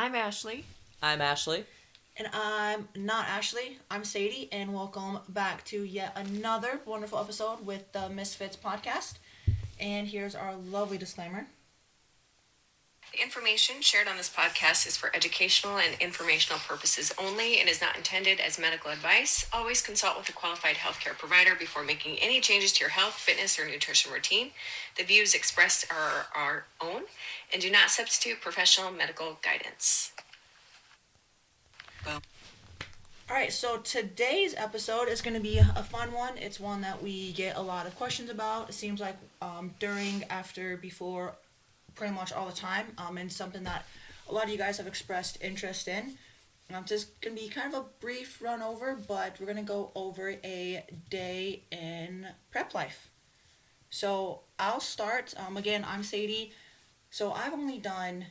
I'm Ashley. I'm Ashley. And I'm not Ashley, I'm Sadie, and welcome back to yet another wonderful episode with the Misfits podcast. And here's our lovely disclaimer. The information shared on this podcast is for educational and informational purposes only and is not intended as medical advice. Always consult with a qualified healthcare provider before making any changes to your health, fitness, or nutrition routine. The views expressed are our own and do not substitute professional medical guidance. Alright, so today's episode is going to be a fun one. It's one that we get a lot of questions about. It seems like during, after, before, pretty much all the time, and something that a lot of you guys have expressed interest in. Just going to be kind of a brief run over, but we're going to go over a day in prep life. So I'll start. Again, I'm Sadie. So I've only done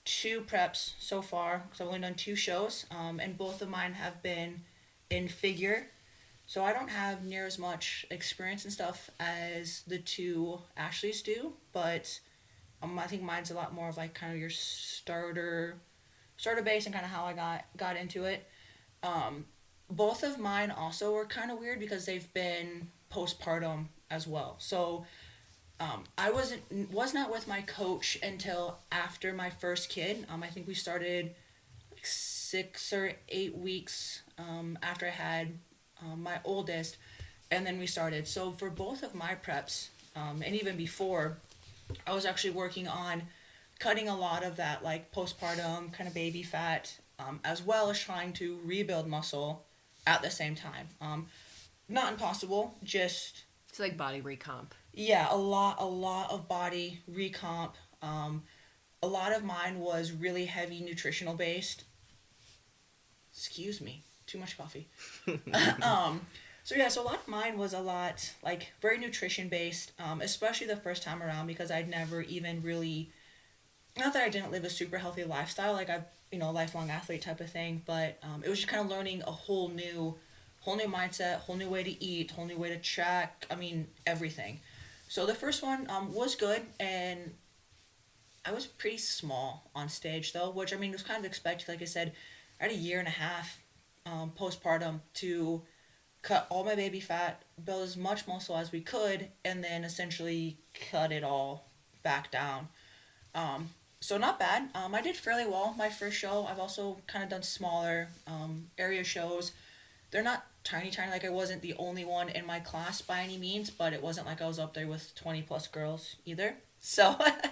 two preps so far because I've only done two shows, and both of mine have been in figure. So I don't have near as much experience and stuff as the two Ashleys do, but I think mine's a lot more of like kind of your starter base and kind of how I got into it. Both of mine also were kind of weird because they've been postpartum as well. So I was not with my coach until after my first kid. I think we started like 6 or 8 weeks after I had my oldest, and then we started. So for both of my preps, and even before, I was actually working on cutting a lot of that like postpartum kind of baby fat, as well as trying to rebuild muscle at the same time. Not impossible, just It's like body recomp. yeah, a lot of body recomp. A lot of mine was really heavy nutritional based. Excuse me, too much coffee. So a lot of mine was a lot like very nutrition based, especially the first time around because I'd never even really, not that I didn't live a super healthy lifestyle, like I, lifelong athlete type of thing, but it was just kind of learning a whole new mindset, whole new way to eat, whole new way to track. I mean everything. So the first one was good, and I was pretty small on stage though, which I mean was kind of expected. Like I said, I had a year and a half postpartum to cut all my baby fat, build as much muscle as we could, and then essentially cut it all back down. So not bad. I did fairly well my first show. I've also kind of done smaller area shows. They're not tiny, like I wasn't the only one in my class by any means, but it wasn't like I was up there with 20 plus girls either. So I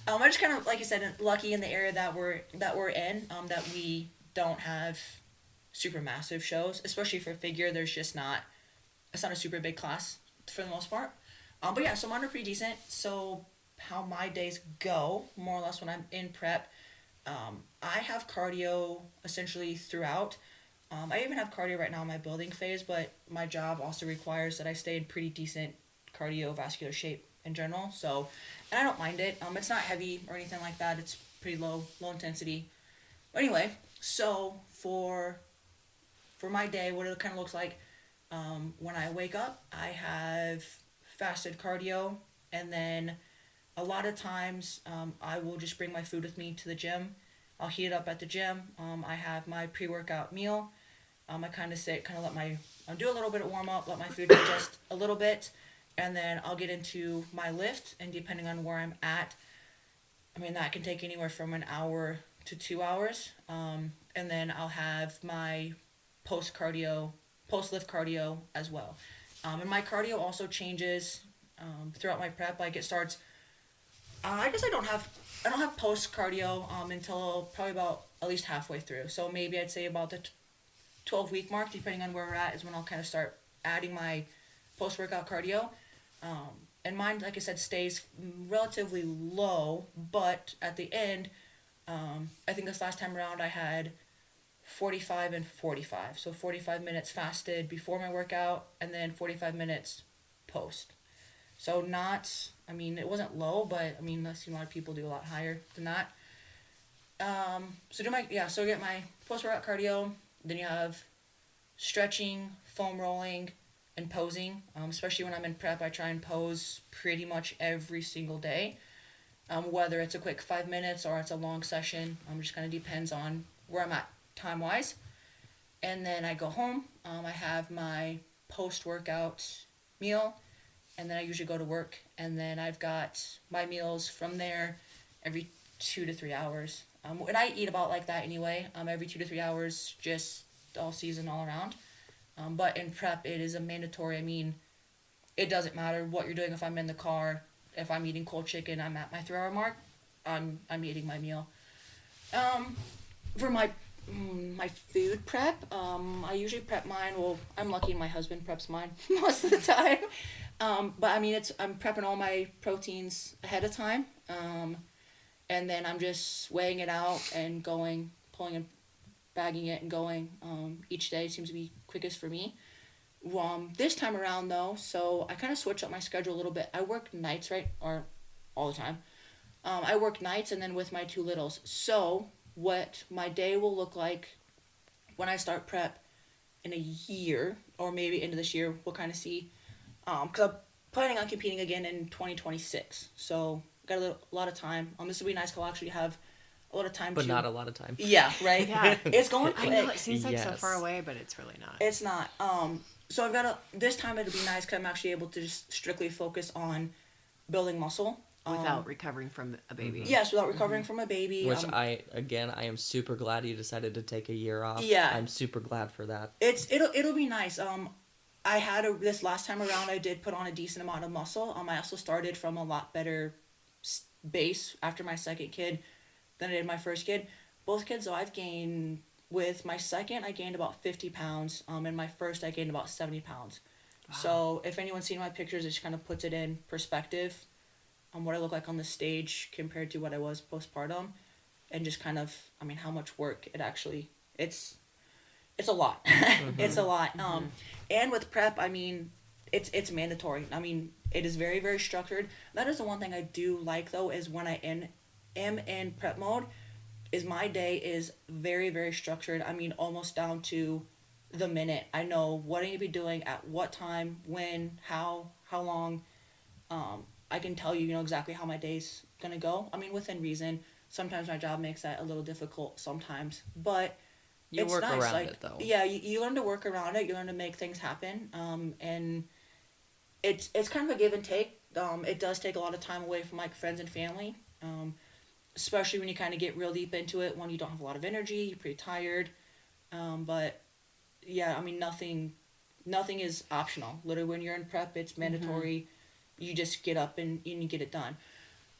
just kind of, like you said, lucky in the area that we're in, that we don't have super massive shows, especially for figure. It's not a super big class for the most part. But yeah, so mine are pretty decent. So how my days go, more or less when I'm in prep, I have cardio essentially throughout. I even have cardio right now in my building phase, but my job also requires that I stay in pretty decent cardiovascular shape in general. So, and I don't mind it. It's not heavy or anything like that. It's pretty low intensity. But anyway, so for my day, what it kind of looks like, when I wake up, I have fasted cardio, and then a lot of times I will just bring my food with me to the gym. I'll heat it up at the gym. I have my pre-workout meal. I kind of let I'll do a little bit of warm up, let my food digest a little bit, and then I'll get into my lift. And depending on where I'm at, I mean that can take anywhere from an hour to 2 hours. And then I'll have my post cardio, post lift cardio as well. And my cardio also changes throughout my prep. Like it starts. I guess I don't have post cardio until probably about at least halfway through. So maybe I'd say about the 12-week mark, depending on where we're at, is when I'll kind of start adding my post workout cardio. And mine, like I said, stays relatively low, but at the end, I think this last time around I had 45 and 45. So 45 minutes fasted before my workout, and then 45 minutes post. So not, I mean, it wasn't low, but I mean, I've seen a lot of people do a lot higher than that. So get my post workout cardio. Then you have stretching, foam rolling, and posing. Especially when I'm in prep, I try and pose pretty much every single day. whether it's a quick 5 minutes or it's a long session. Just kind of depends on where I'm at time wise. And then I go home. I have my post workout meal, and then I usually go to work. And then I've got my meals from there every 2 to 3 hours. And I eat about like that anyway. Every 2 to 3 hours, just all season, all around. But in prep, it is a mandatory. I mean, it doesn't matter what you're doing. If I'm in the car, if I'm eating cold chicken, I'm at my 3 hour mark. I'm eating my meal. For my food prep, I usually prep mine. Well, I'm lucky my husband preps mine most of the time. But I mean, I'm prepping all my proteins ahead of time. And then I'm just weighing it out and going, pulling and bagging it and going. Each day seems to be quickest for me. This time around though, so I kind of switch up my schedule a little bit. I work nights, right, or all the time. I work nights and then with my two littles. So what my day will look like when I start prep in a year, or maybe into this year, we'll kind of see. Because I'm planning on competing again in 2026. So got a lot of time. This will be nice. 'Cause I'll actually have a lot of time. But not a lot of time. Yeah, right. Yeah. It's going I quick. know it seems like so Yes. far away, but it's really not. It's not. So I've got this time it'll be nice because I'm actually able to just strictly focus on building muscle. Without recovering from a baby. Yes, without recovering from a baby. Which I am super glad you decided to take a year off. Yeah. I'm super glad for that. It'll be nice. I had this last time around. I did put on a decent amount of muscle. I also started from a lot better base after my second kid than I did my first kid. Both kids, though, I've gained. With my second, I gained about 50 pounds. And my first, I gained about 70 pounds. Wow. So if anyone's seen my pictures, it just kind of puts it in perspective on what I look like on the stage compared to what I was postpartum, and just kind of, I mean, how much work it actually, it's a lot. Mm-hmm. It's a lot. Mm-hmm. And with prep, I mean, it's mandatory. I mean, it is very, very structured. That is the one thing I do like, though, is when I am in prep mode, is my day is very, very structured. I mean, almost down to the minute. I know what I need to be doing at what time, when, how long. I can tell you, exactly how my day's gonna go. I mean, within reason. Sometimes my job makes that a little difficult sometimes, but you it's work nice. around it, though. Yeah, you learn to work around it. You learn to make things happen. And it's kind of a give and take. It does take a lot of time away from like friends and family. Especially when you kind of get real deep into it. When you don't have a lot of energy, you're pretty tired. But yeah, I mean, nothing is optional. Literally, when you're in prep, it's mandatory. Mm-hmm. You just get up and you get it done.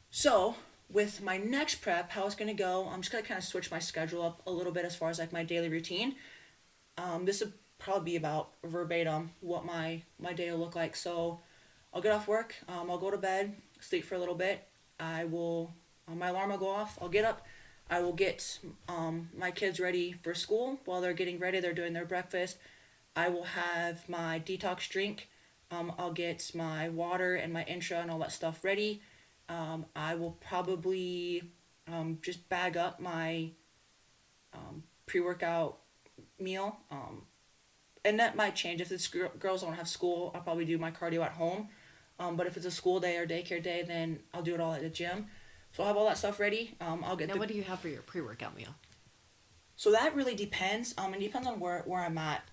So with my next prep, how it's going to go, I'm just going to kind of switch my schedule up a little bit as far as like my daily routine. This will probably be about verbatim what my day will look like. So I'll get off work. I'll go to bed, sleep for a little bit. I will, my alarm will go off. I'll get up. I will get my kids ready for school. While they're getting ready, they're doing their breakfast. I will have my detox drink. I'll get my water and my intra and all that stuff ready. I will probably just bag up my pre-workout meal. And that might change. If the girls don't have school, I'll probably do my cardio at home. But if it's a school day or daycare day, then I'll do it all at the gym. So I'll have all that stuff ready. I'll get. Now, what do you have for your pre-workout meal? So that really depends. It depends on where I'm at,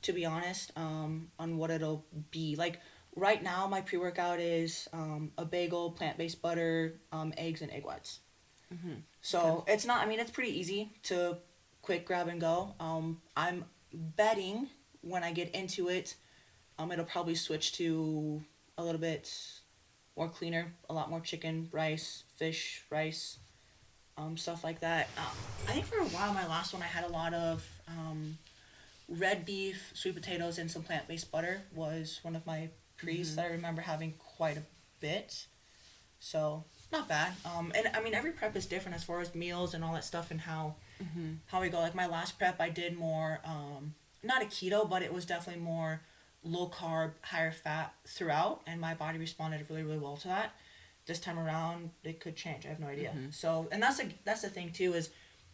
to be honest, on what it'll be. Like, right now, my pre-workout is a bagel, plant-based butter, eggs, and egg whites. Mm-hmm. So it's not, it's pretty easy to quick grab and go. I'm betting when I get into it, it'll probably switch to a little bit more cleaner, a lot more chicken, rice, fish, rice, stuff like that. I think for a while, my last one, I had a lot of red beef, sweet potatoes, and some plant-based butter was one of my pre's that I remember having quite a bit. So, not bad. And every prep is different as far as meals and all that stuff and how we go. Like my last prep, I did more, not a keto, but it was definitely more low carb, higher fat throughout, and my body responded really, really well to that. This time around, it could change. I have no idea. So, and that's the thing too, is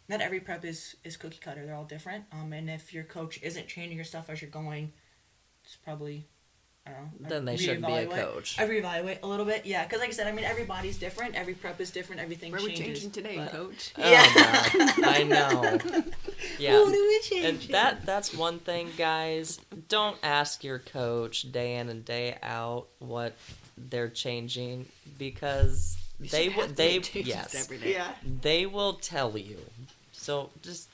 not every prep is cookie cutter. They're all different. And if your coach isn't changing your stuff as you're going, it's probably I don't know. Then they shouldn't be a reevaluate. coach. I reevaluate a little bit, yeah, because like I said, I mean, everybody's different. Every prep is different. Everything Where are we changes. changing today, but- coach? Yeah. Oh, God. I know. Yeah. What are we And changing? that's one thing, guys. Don't ask your coach day in and day out what they're changing, because We they shouldn't will. have to They make changes yes, every day. Yeah. they will tell you. So just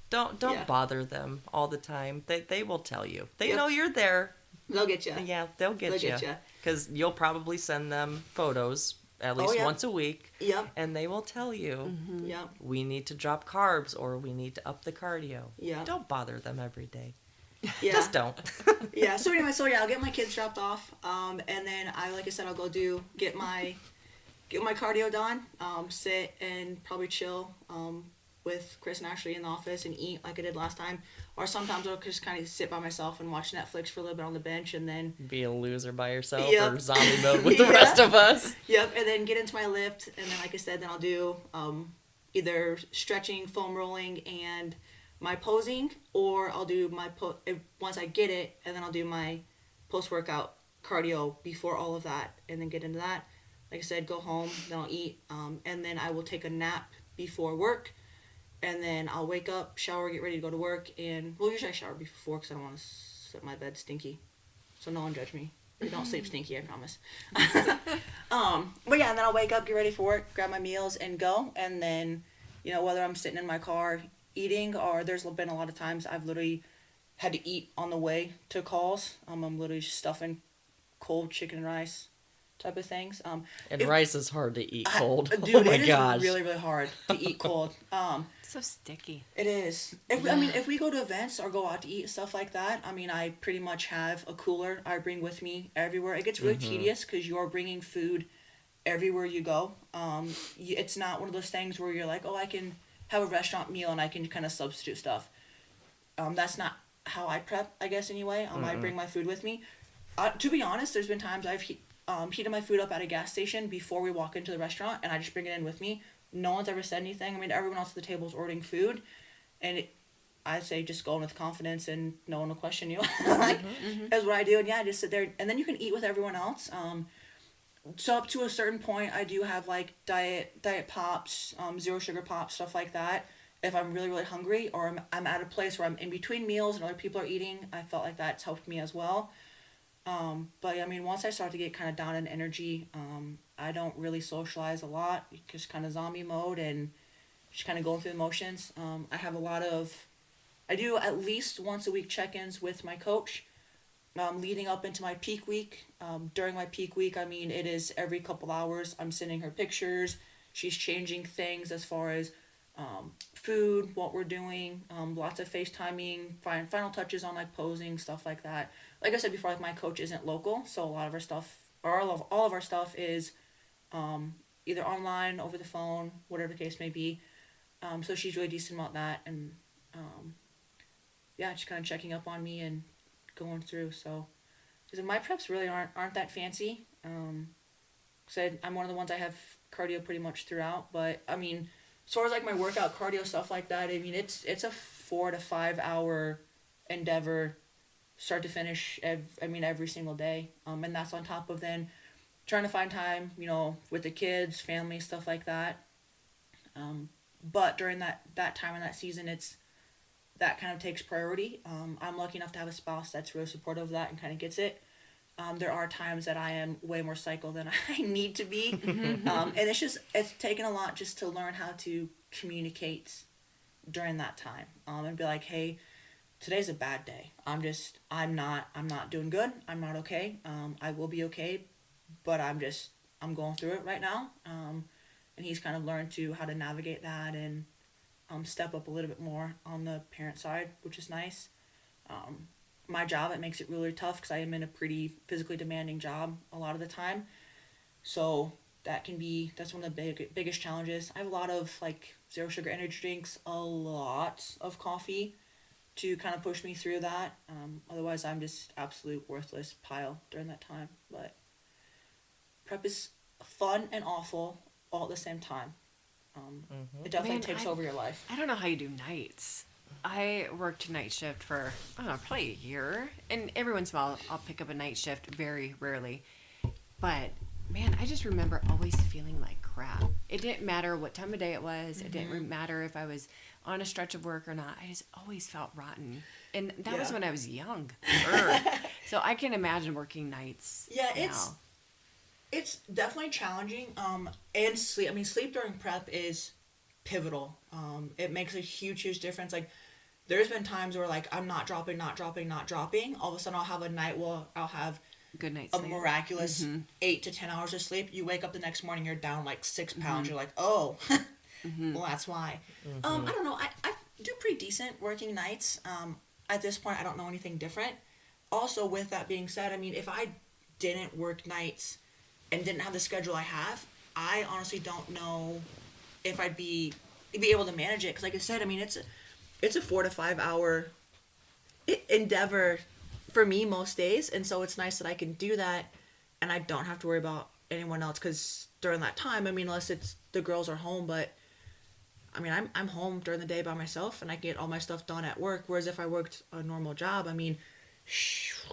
don't Yeah. bother them all the time. They will tell you. They Yep. know you're there. They'll get you. Yeah, they'll get They'll you. get ya. Because you'll probably send them photos at least yeah. once a week, Yep. and they will tell you, Mm-hmm. Yep. we need to drop carbs or we need to up the cardio. Yeah. Don't bother them every day. Yeah. Just don't. Yeah. So anyway, I'll get my kids dropped off, and then like I said, I'll go get my cardio done, sit and probably chill, with Chris and Ashley in the office and eat like I did last time. Or sometimes I'll just kind of sit by myself and watch Netflix for a little bit on the bench, and then Be a loser by yourself Yep. or zombie mode with the Yeah. rest of us. yep, and then get into my lift, and then like I said, then I'll do either stretching, foam rolling, and my posing, or I'll do my once I get it, and then I'll do my post workout cardio before all of that, and then get into that. Like I said, go home, then I'll eat, and then I will take a nap before work, and then I'll wake up, shower, get ready to go to work, and well, usually I shower before because I don't want to sit in my bed stinky, so no one judge me. I don't sleep stinky, I promise. But yeah, and then I'll wake up, get ready for work, grab my meals, and go. And then, whether I'm sitting in my car eating, or there's been a lot of times I've literally had to eat on the way to calls. I'm literally just stuffing cold chicken and rice type of things. And If- rice is hard to eat cold. Dude, Oh my it is gosh. really, really hard to eat cold. So sticky. It is. If we go to events or go out to eat, stuff like that, I pretty much have a cooler I bring with me everywhere. It gets really tedious because you're bringing food everywhere you go. It's not one of those things where you're like, oh, I can have a restaurant meal and I can kind of substitute stuff. That's not how I prep, I guess, anyway. I bring my food with me. To be honest, there's been times I've heated my food up at a gas station before we walk into the restaurant, and I just bring it in with me. No one's ever said anything. Everyone else at the table is ordering food, and I say just go in with confidence, and no one will question you. That's what I do, and yeah, I just sit there, and then you can eat with everyone else. So up to a certain point, I do have like diet pops, zero sugar pops, stuff like that. If I'm really, really hungry, or I'm at a place where I'm in between meals and other people are eating, I felt like that's helped me as well. But once I start to get kind of down in energy, I don't really socialize a lot, just kind of zombie mode and just kind of going through the motions. I do at least once a week check-ins with my coach, leading up into my peak week. During my peak week, it is every couple hours. I'm sending her pictures. She's changing things as far as food, what we're doing, lots of FaceTiming, final touches on like posing, stuff like that. Like I said before, like my coach isn't local, so a lot of our stuff, or all of our stuff is either online, over the phone, whatever the case may be. So she's really decent about that, and yeah, just kind of checking up on me and going through. So, because my preps really aren't that fancy. Said I'm one of the ones I have cardio pretty much throughout, but as far as like my workout cardio stuff like that, it's a 4 to 5 hour endeavor, start to finish. Every single day, and that's on top of then trying to find time, with the kids, family, stuff like that. But during that time in that season, that kind of takes priority. I'm lucky enough to have a spouse that's really supportive of that and kind of gets it. There are times that I am way more psycho than I need to be. And it's taken a lot just to learn how to communicate during that time. And be like, hey, today's a bad day. I'm not doing good. I'm not okay. I will be okay, but I'm going through it right now. And he's kind of learned how to navigate that and step up a little bit more on the parent side, which is nice. My job, it makes it really tough because I am in a pretty physically demanding job a lot of the time. So that's one of the biggest challenges. I have a lot of like zero sugar energy drinks, a lot of coffee to kind of push me through that. Otherwise, I'm just absolute worthless pile during that time. But prep is fun and awful all at the same time. It definitely Man, takes over your life. I don't know how you do nights. I worked night shift for, I don't know, probably a year. And every once in a while, I'll pick up a night shift, very rarely. But, man, I just remember always feeling like crap. It didn't matter what time of day it was. It didn't matter if I was on a stretch of work or not. I just always felt rotten. And that was when I was young. So I can imagine working nights. Yeah, now. it's definitely challenging. And sleep. I mean, sleep during prep is pivotal. It makes a huge difference. Like, there's been times where like I'm not dropping. All of a sudden, I'll have a night where I'll have Good night's a sleep. miraculous 8 to 10 hours of sleep. You wake up the next morning, you're down like 6 pounds. You're like, oh, well, that's why. I don't know. I do pretty decent working nights. At this point, I don't know anything different. Also, with that being said, I mean, if I didn't work nights and didn't have the schedule I have, I honestly don't know if I'd be able to manage it. Because, like I said, I mean, it's a 4 to 5 hour endeavor for me most days, and so it's nice that I can do that, and I don't have to worry about anyone else. Because during that time, I mean, unless it's the girls are home, but I mean, I'm home during the day by myself, and I can get all my stuff done at work. Whereas if I worked a normal job, I mean,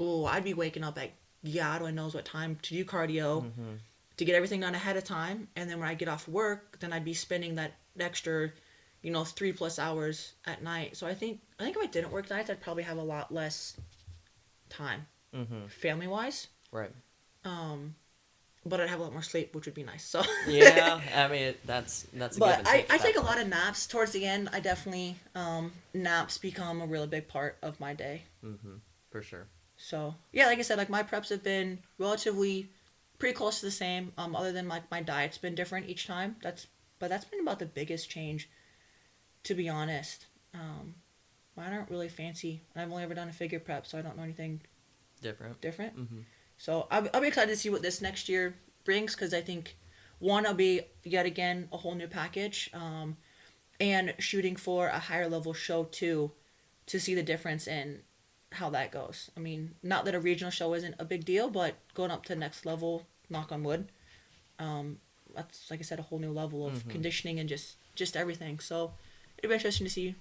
I'd be waking up at God only knows what time to do cardio, to get everything done ahead of time, and then when I get off work, then I'd be spending that extra, 3+ hours at night. So I think if I didn't work nights, I'd probably have a lot less time, family wise. Right. But I'd have a lot more sleep, which would be nice. So Yeah, I mean that's a give but and I take. take a lot of naps towards the end. I definitely naps become a really big part of my day. For sure. So yeah, like I said, like my preps have been relatively pretty close to the same. Other than like my diet's been different each time. That's been about the biggest change, to be honest. Mine aren't really fancy. I've only ever done a figure prep, so I don't know anything Different. So I'll be excited to see what this next year brings, because I think, one, I'll be yet again a whole new package, and shooting for a higher level show too, to see the difference in how that goes. I mean, not that a regional show isn't a big deal, but going up to the next level, knock on wood, that's, like I said, a whole new level of conditioning and just everything. So it'll be interesting to see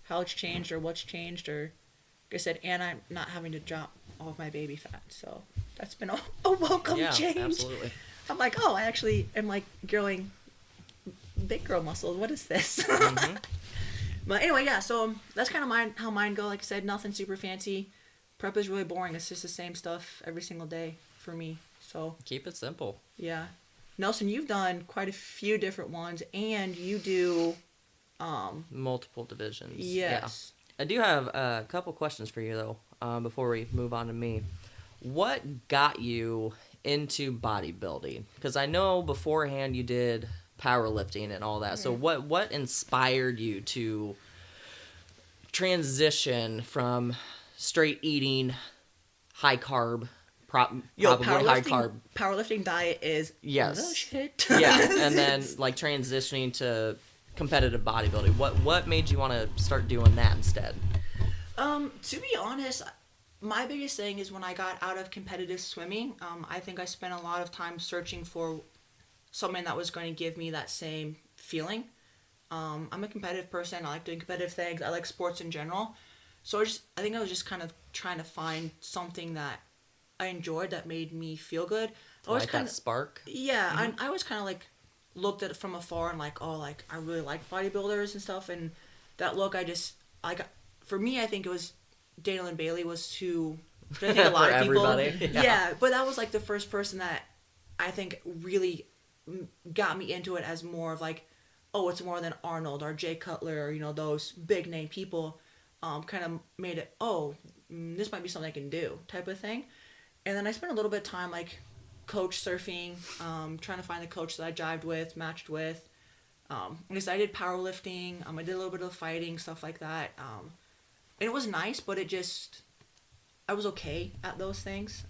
how it's changed or what's changed, or like I said, and I'm not having to drop all of my baby fat, so that's been a welcome change. Absolutely. I'm like, oh, I actually am like growing big girl muscles. What is this? But anyway, yeah. So that's kind of how mine go. Like I said, nothing super fancy. Prep is really boring. It's just the same stuff every single day for me. So Keep it simple. yeah, Nelson, you've done quite a few different ones, and you do. Multiple divisions. Yes. Yeah. I do have a couple questions for you though. Before we move on to me, what got you into bodybuilding? Because I know beforehand you did powerlifting and all that. So what inspired you to transition from straight eating, high carb, probably high carb? Powerlifting diet is Yes. the shit. Yeah, and then like transitioning to competitive bodybuilding. What made you want to start doing that instead? To be honest, my biggest thing is when I got out of competitive swimming, I think I spent a lot of time searching for something that was going to give me that same feeling. I'm a competitive person. I like doing competitive things. I like sports in general. So I think I was just kind of trying to find something that I enjoyed that made me feel good. I was Like kind that of, spark? yeah, I was kind of like looked at it from afar and like, oh, like I really like bodybuilders and stuff, and that look, for me, I think it was Daniel and Bailey was who, I think a lot For of people, everybody, yeah. yeah, but that was like the first person that I think really got me into it as more of like, oh, it's more than Arnold or Jay Cutler or those big name people. Kind of made it, oh, this might be something I can do type of thing. And then I spent a little bit of time like coach surfing, trying to find the coach that I jived with, matched with. Because I did powerlifting, I did a little bit of fighting, stuff like that. And it was nice, but I was okay at those things.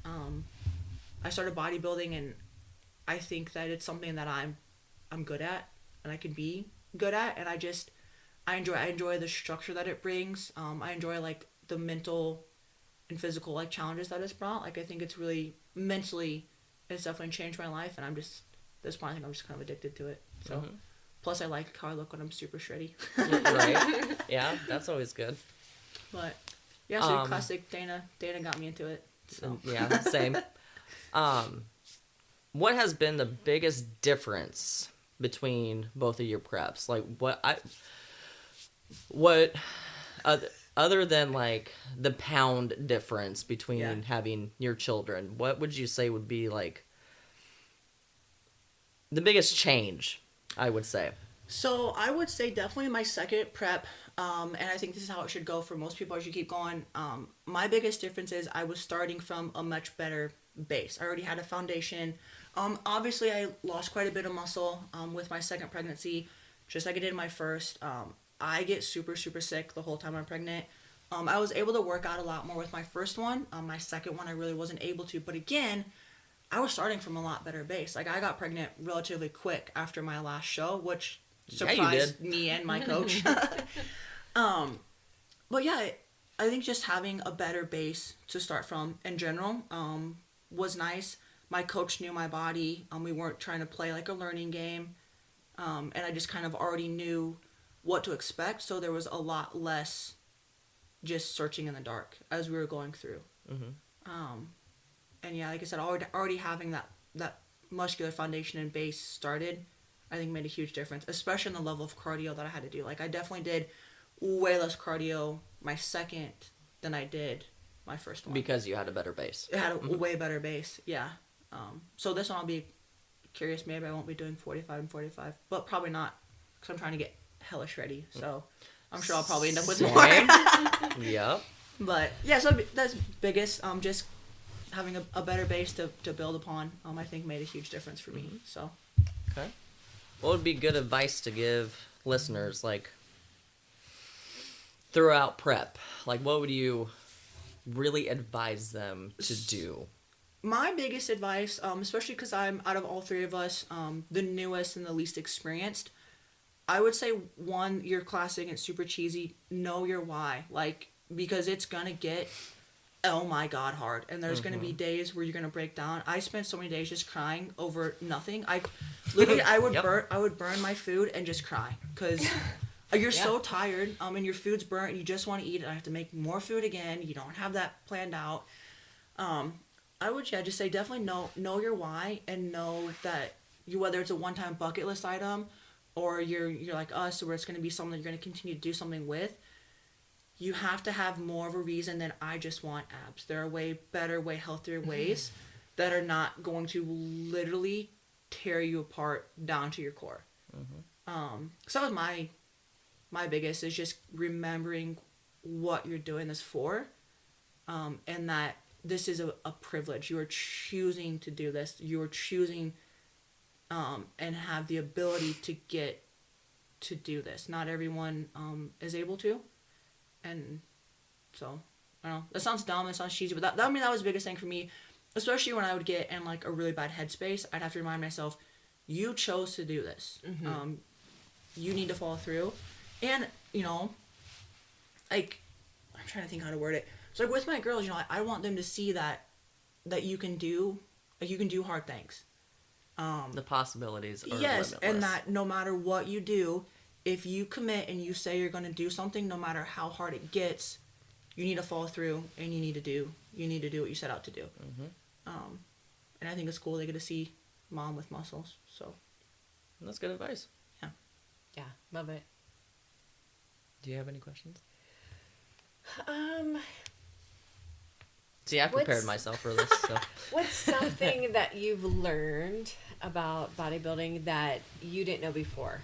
I started bodybuilding, and I think that it's something that I'm good at, and I can be good at, and I enjoy the structure that it brings. I enjoy like the mental and physical like challenges that it's brought. Like I think it's really mentally, it's definitely changed my life, and at this point I think I'm just kind of addicted to it. So Plus, I like how I look when I'm super shreddy. Right? Yeah, that's always good. But yeah, so Um, classic Dana. Dana got me into it. So Yeah, same. What has been the biggest difference between both of your preps? Like what other than like the pound difference between Yeah. having your children, what would you say would be like the biggest change, I would say? So I would say definitely my second prep, and I think this is how it should go for most people as you keep going. My biggest difference is I was starting from a much better base. I already had a foundation. Obviously, I lost quite a bit of muscle with my second pregnancy, just like I did my first. I get super, super sick the whole time I'm pregnant. I was able to work out a lot more with my first one. My second one, I really wasn't able to. But again, I was starting from a lot better base. Like I got pregnant relatively quick after my last show, which Yeah, you surprised did. me and my coach. But yeah, I think just having a better base to start from in general was nice. My coach knew my body. We weren't trying to play like a learning game, and I just kind of already knew what to expect. So there was a lot less just searching in the dark as we were going through. And yeah, like I said, already having that muscular foundation and base started, I think made a huge difference, especially in the level of cardio that I had to do. Like I definitely did way less cardio my second than I did my first one. Because you had a better base. It had a way better base, yeah. So this one I'll be curious. Maybe I won't be doing 45 and 45, but probably not, because I'm trying to get hellish ready. So I'm sure I'll probably end up with more. Same. Yep. But yeah, so that's biggest. Just having a better base to build upon. I think made a huge difference for me. So Okay. What would be good advice to give listeners, like, throughout prep? Like, what would you really advise them to do? my biggest advice, especially because I'm out of all three of us, the newest and the least experienced, I would say one, you're classic and super cheesy. Know your why, like because it's gonna get, oh my god, hard, and there's gonna be days where you're gonna break down. I spent so many days just crying over nothing. I literally I would Yep. burn my food and just cry because you're so tired, and your food's burnt, and you just want to eat it. I have to make more food again. You don't have that planned out. I would just say definitely know your why, and know that you, whether it's a one-time bucket list item or you're like us, where it's going to be something that you're going to continue to do something with, you have to have more of a reason than I just want abs. There are way better, way healthier ways that are not going to literally tear you apart down to your core. So that was my biggest, is just remembering what you're doing this for, and that this is a privilege. You are choosing to do this. You are choosing and have the ability to get to do this. Not everyone is able to. And so, I don't know. That sounds dumb, that sounds cheesy, but that was the biggest thing for me. Especially when I would get in like a really bad headspace, I'd have to remind myself, you chose to do this. You need to follow through. And, like, I'm trying to think how to word it. So like with my girls, I want them to see that you can do hard things. The possibilities are Yes, limitless. and that no matter what you do, if you commit and you say you're going to do something, no matter how hard it gets, you need to follow through, and you need to do what you set out to do. And I think it's cool they get to see mom with muscles. So That's good advice. Yeah, love it. Do you have any questions? See, I What's- prepared myself for this. So. What's something that you've learned about bodybuilding that you didn't know before?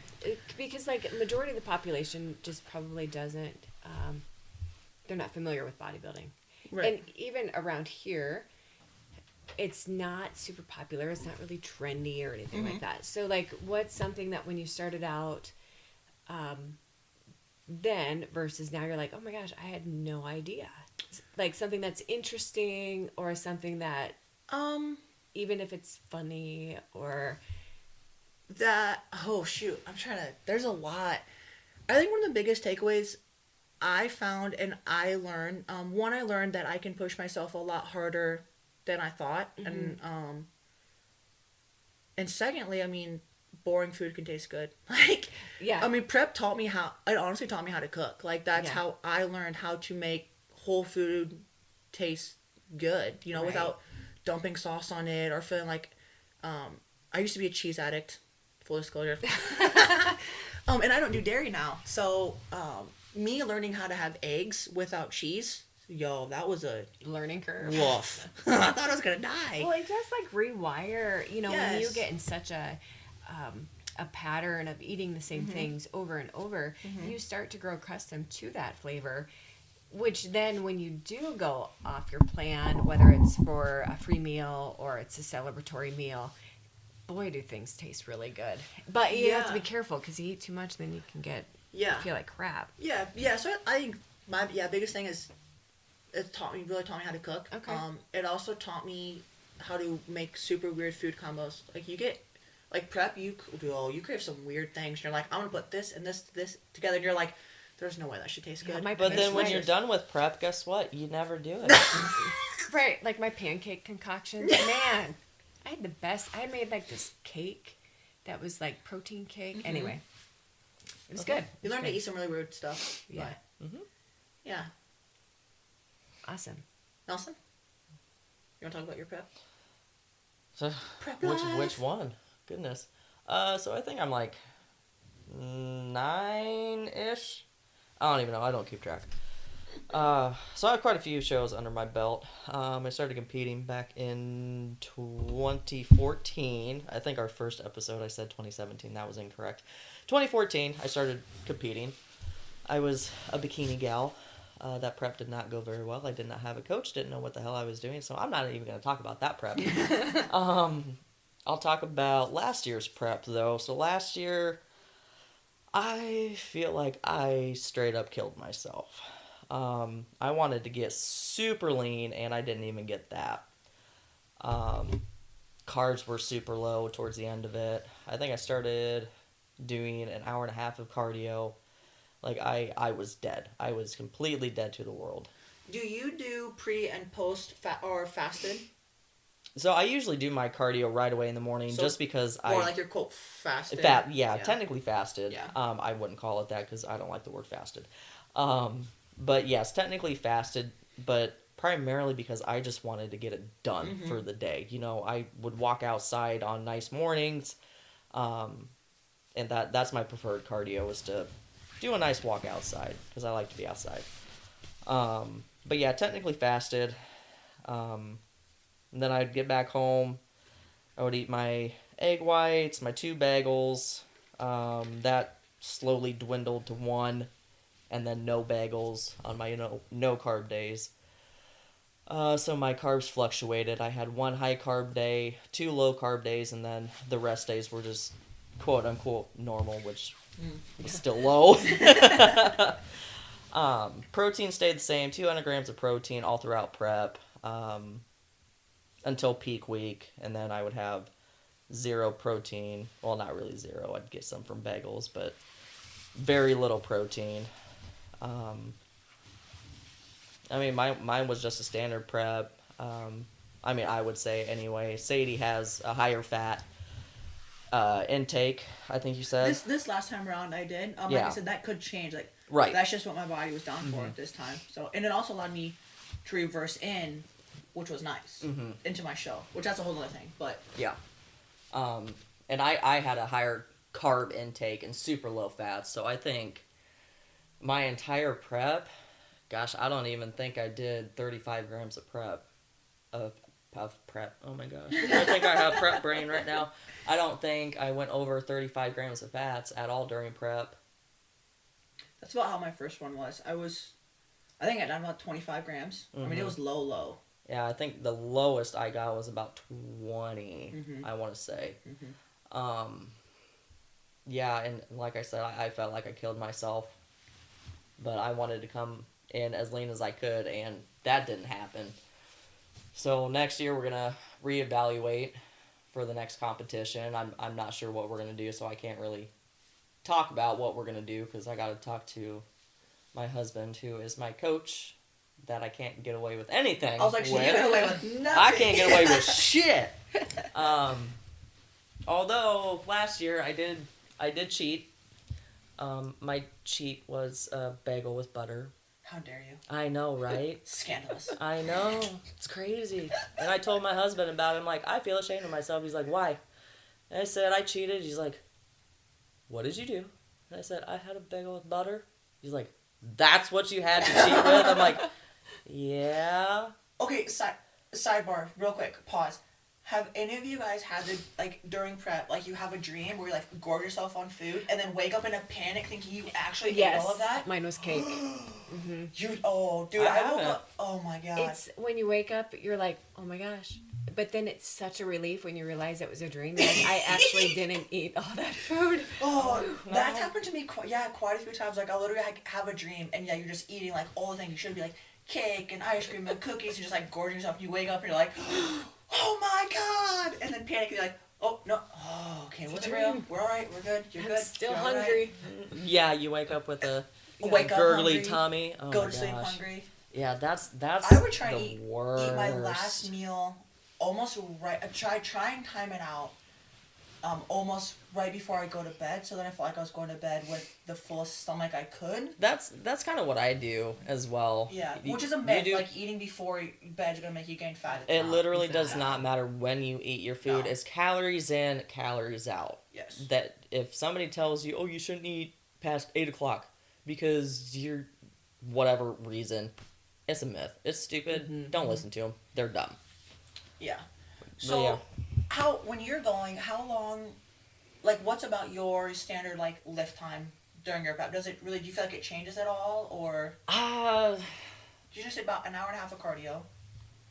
Because like majority of the population just probably doesn't, they're not familiar with bodybuilding. Right. And even around here, it's not super popular. It's not really trendy or anything like that. So like, what's something that when you started out, then versus now, you're like, oh my gosh, I had no idea. Like something that's interesting, or something that, even if it's funny, or there's a lot. I think one of the biggest takeaways I found and I learned, one, I learned that I can push myself a lot harder than I thought. And secondly, I mean, boring food can taste good. Like, Yeah. I mean, prep taught me how. It honestly taught me how to cook. Like, that's Yeah. how I learned how to make whole food taste good. You know, Right. without dumping sauce on it or feeling like. I used to be a cheese addict. Full disclosure. And I don't do dairy now. So, me learning how to have eggs without cheese, yo, that was a Learning curve. woof. I thought I was gonna die. Well, it does like rewire, when you Yes. get in such a pattern of eating the same things over and over, you start to grow accustomed to that flavor, which then when you do go off your plan, whether it's for a free meal or it's a celebratory meal, boy, do things taste really good. But you have to be Yeah. careful because you eat too much, then you can Yeah. feel like crap. Yeah. So I think my biggest thing is it really taught me how to cook. Okay. It also taught me how to make super weird food combos. Like you get like prep, you crave some weird things. You're like, I'm gonna put this and this together, and you're like, there's no way that should taste Yeah, good. my But then That's when right. you're done with prep, guess what? You never do it. Right, like my pancake concoctions. Man, I had the best. I made like this cake that was like protein cake. Anyway, it was Okay. good. You It learn was to eat some really weird stuff. Yeah. but, Mhm. Yeah. Awesome. Nelson, you want to talk about your prep? So, Prep which life. one? Goodness. So I think I'm like 9-ish. I don't even know. I don't keep track. So I have quite a few shows under my belt. I started competing back in 2014. I think our first episode I said 2017. That was incorrect. 2014, I started competing. I was a bikini gal. That prep did not go very well. I did not have a coach. Didn't know what the hell I was doing. So I'm not even going to talk about that prep. I'll talk about last year's prep, though. So last year, I feel like I straight up killed myself. I wanted to get super lean, and I didn't even get that. Carbs were super low towards the end of it. I think I started doing an hour and a half of cardio. Like, I was dead. I was completely dead to the world. Do you do pre and post or fasted? So I usually do my cardio right away in the morning, So just because Or like your quote fasted? technically fasted. Yeah. I wouldn't call it that because I don't like the word fasted. But yes, technically fasted, but primarily because I just wanted to get it done for the day. You know, I would walk outside on nice mornings, and that's my preferred cardio, is to do a nice walk outside because I like to be outside. But yeah, technically fasted. And then I'd get back home. I would eat my egg whites, my 2 bagels. That slowly dwindled to 1, and then no bagels on my no carb days. So my carbs fluctuated. I had 1 high carb day, 2 low carb days, and then the rest days were just quote unquote normal, which was still low. Protein stayed the same, 200 grams of protein all throughout prep. Until peak week, and then I would have 0 protein. Well, not really 0. I'd get some from bagels, but very little protein. I mean, mine was just a standard prep. I mean, I would say anyway. Sadie has a higher fat intake, I think you said. This last time around I did. Like Yeah. I said, that could change. Like Right. that's just what my body was down for at this time. So and it also allowed me to reverse in, which was nice, into my show. Which that's a whole other thing. But Yeah. And I had a higher carb intake and super low fat, so I think my entire prep, gosh, I don't even think I did 35 grams of prep. Of prep. Oh my gosh. I think I have prep brain right now. I don't think I went over 35 grams of fats at all during prep. that's about how my first one was. I think I done about 25 grams. I mean, it was low. Yeah, I think the lowest I got was about 20, I want to say. Yeah, and like I said, I felt like I killed myself. But I wanted to come in as lean as I could, and that didn't happen. So next year we're going to reevaluate for the next competition. I'm not sure what we're going to do, so I can't really talk about what we're going to do because I got to talk to my husband, who is my coach, that I can't get away with anything. I was like, she with. get away with nothing. I can't get away with shit. Although last year I did cheat. My cheat was a bagel with butter. How dare you? I know, right? Scandalous. I know. It's crazy. And I told my husband about it. I'm like, I feel ashamed of myself. He's like, why? And I said, I cheated. He's like, what did you do? And I said, I had a bagel with butter. He's like, that's what you had to cheat with? I'm like, yeah. Okay, sidebar, real quick, pause. Have any of you guys had the, like, during prep, like, you have a dream where you, like, gorge yourself on food and then wake up in a panic thinking you actually ate all of that? Mine was cake. Oh, dude, I I woke haven't. up, oh my god. It's when you wake up, you're like, oh my gosh. But then it's such a relief when you realize it was a dream. Like, I actually didn't eat all that food. Oh, that's happened to me quite a few times. Like, I'll literally have a dream, and yeah, you're just eating, like, all the things. You should be, like, cake and ice cream and cookies. You're just, like, gorging yourself. You wake up, and you're like, oh my god! And then panic, and you're like, oh, no. Oh, okay, what's a real? dream. We're all right. We're good. You're I'm good. still You're all hungry. right. Yeah, you wake up with a Wake up gurgly hungry, tummy. Oh Go my to sleep gosh. hungry. Yeah, that's I would try the and eat worst. my last meal almost right. Try and time it out. Almost right before I go to bed, so then I felt like I was going to bed with the fullest stomach I could. That's kind of what I do as well. Yeah, You- which is a you myth. do- Like eating before bed is gonna make you gain fat. It's it not. literally does not matter when you eat your food. No. It's calories in, calories out. Yes. That if somebody tells you, oh, you shouldn't eat past 8 o'clock because you're whatever reason, it's a myth. It's stupid. Don't listen to them. They're dumb. Yeah. But So, yeah. when you're going, how long? Like, what's about your standard like lift time during your prep? Do you feel like it changes at all, or do you just say about an hour and a half of cardio?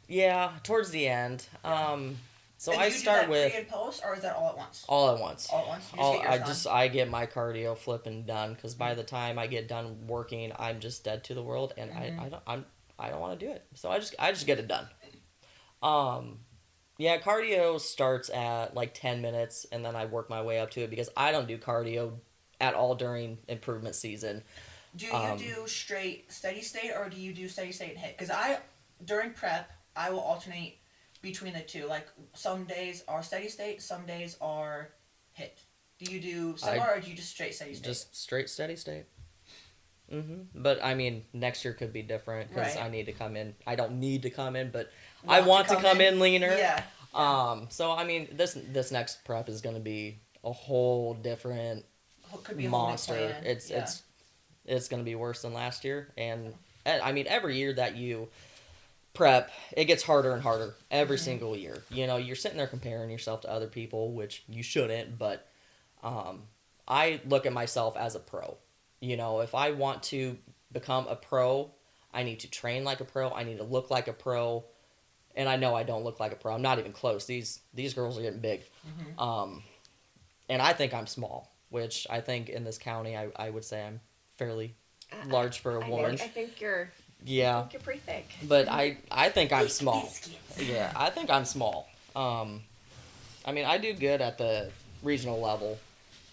Yeah, towards the end. So And I do you start do that with pre and post, or is that all at once? all at once. All at once. You All, get yours done? I get my cardio flipping done because by the time I get done working, I'm just dead to the world, and I don't want to do it. So I just get it done. Yeah, cardio starts at like 10 minutes, and then I work my way up to it because I don't do cardio at all during improvement season. Do you do straight steady state, or do you do steady state and hit? Because during prep, I will alternate between the two. Like, some days are steady state, some days are hit. Do you do similar, or do you just straight steady state? Just straight steady state. But I mean, next year could be different because Right. I need to come in. I don't need to come in, but Want I want to come in leaner. Yeah. So I mean, this next prep is gonna be a whole different Could be a whole new monster. plan. It's gonna be worse than last year, and I mean, every year that you prep, it gets harder and harder every single year. You know, you're sitting there comparing yourself to other people, which you shouldn't, but I look at myself as a pro. You know, if I want to become a pro, I need to train like a pro. I need to look like a pro. And I know I don't look like a pro. I'm not even close. These girls are getting big. And I think I'm small, which I think in this county, I would say I'm fairly large for a woman. I think you're Yeah. you're pretty thick. But I think I'm small. Yeah, I think I'm small. I mean, I do good at the regional level.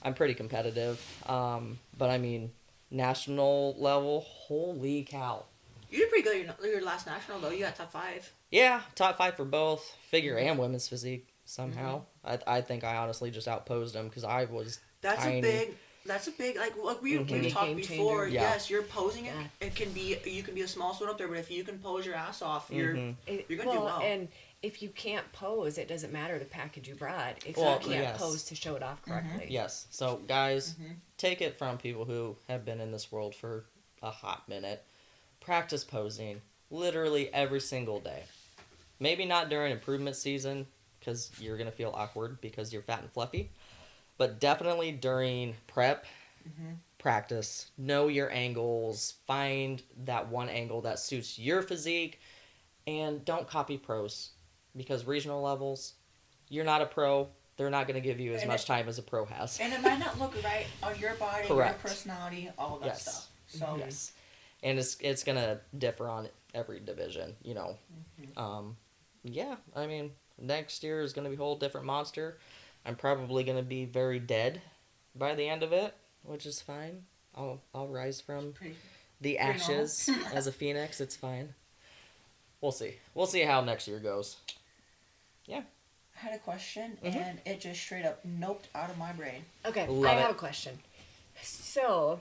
I'm pretty competitive. But I mean, national level, holy cow. You did pretty good your last national, though. You got top 5. Yeah, top 5 for both figure and women's physique somehow. I think I honestly just outposed them because I was That's tiny. a big, like we've Mhm. talked Game before. changer. Yeah. Yes, you're posing it. Yeah. It can be, you can be a small sword up there, but if you can pose your ass off, you're gonna do well. And if you can't pose, it doesn't matter the package you brought. If Well, you can't yes. pose to show it off correctly. Yes. So, guys, take it from people who have been in this world for a hot minute. Practice posing literally every single day. Maybe not during improvement season because you're going to feel awkward because you're fat and fluffy. But definitely during prep, practice. Know your angles. Find that one angle that suits your physique. And don't copy pros. Because regional levels, you're not a pro. They're not going to give you as And much time as a pro has. And it might not look right on your body, Correct. your personality, all of that Yes. stuff. So Yes. And it's going to differ on every division, you know. Yeah, I mean, next year is going to be a whole different monster. I'm probably going to be very dead by the end of it, which is fine. I'll rise from pretty, the normal. ashes as a phoenix. It's fine. We'll see. We'll see how next year goes. Yeah. I had a question, Mm-hmm. and it just straight up noped out of my brain. Okay, Love I have it. a question. So,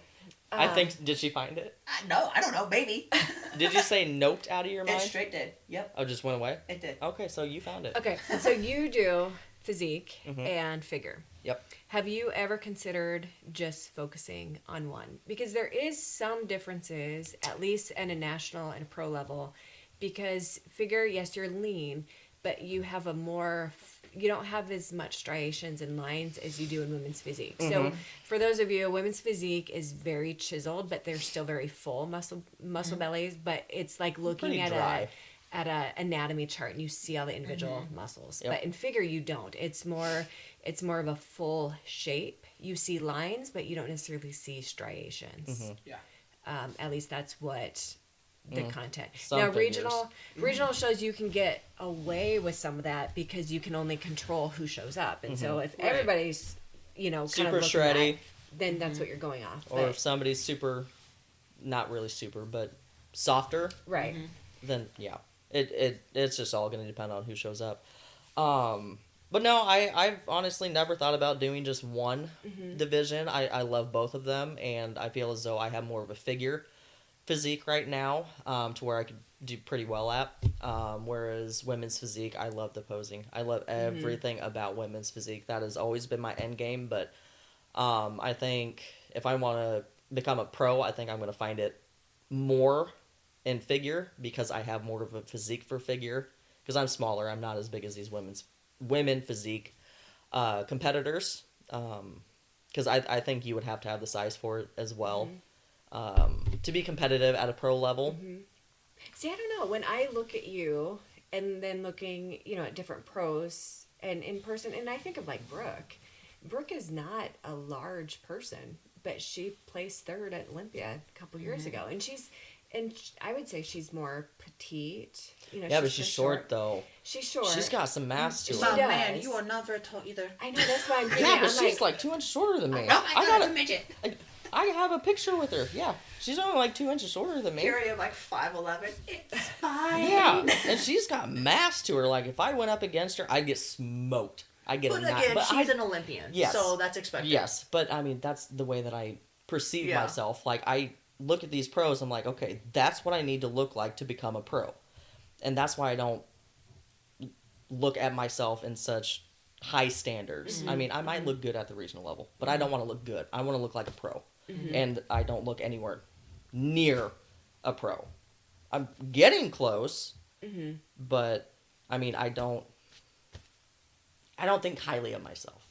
I think, did she find it? No, I don't know, maybe. Did you say noped out of your It mind? straight did. Yep, Oh, just went away? it did. Okay, so you found it. okay, so you do physique Mhm. and figure. Yep. Have you ever considered just focusing on one? Because there is some differences, at least at a national and a pro level, because figure, yes, you're lean, but you have you don't have as much striations and lines as you do in women's physique. So for those of you, women's physique is very chiseled, but they're still very full muscle bellies, but it's like looking Pretty at dry. a anatomy chart and you see all the individual muscles. Yep. But in figure you don't. It's more of a full shape. You see lines, but you don't necessarily see striations. Yeah. At least that's what the content. Some Now figures. regional shows you can get away with some of that because you can only control who shows up. And so if Right. everybody's, kind of Super looking shreddy. at, then that's what you're going off. Or But- if somebody's super, not really super, but softer, right. then yeah, it's just all going to depend on who shows up. But no, I've honestly never thought about doing just one division. I love both of them, and I feel as though I have more of a figure physique right now, to where I could do pretty well at. Whereas women's physique, I love the posing. I love everything about women's physique. That has always been my end game. But I think if I want to become a pro, I think I'm going to find it more in figure because I have more of a physique for figure. Because I'm smaller, I'm not as big as these women physique competitors. Because I think you would have to have the size for it as well. To be competitive at a pro level. See, I don't know. When I look at you and then looking, at different pros and in person, and I think of like Brooke. Brooke is not a large person, but she placed third at Olympia a couple years ago, and I would say she's more petite. Yeah, but she's short though. She's short. She's got some mass to She her. Oh, does. man, you are not very tall either. I know, that's why I'm thinking. Yeah, but I'm she's like 2 inches shorter than me. Oh my I god, got it's a midget. I have a picture with her. Yeah, she's only like 2 inches shorter than me. Here I am, like 5'11". It's fine. Yeah, and she's got mass to her. Like if I went up against her, I'd get smoked. I'd get But knocked. again, But she's I- an Olympian. Yes. So that's expected. Yes, but I mean that's the way that I perceive Yeah. myself. Like I look at these pros, I'm like, okay, that's what I need to look like to become a pro, and that's why I don't look at myself in such high standards. I mean, I might look good at the regional level, but I don't want to look good. I want to look like a pro, and I don't look anywhere near a pro. I'm getting close, but I mean, I don't think highly of myself.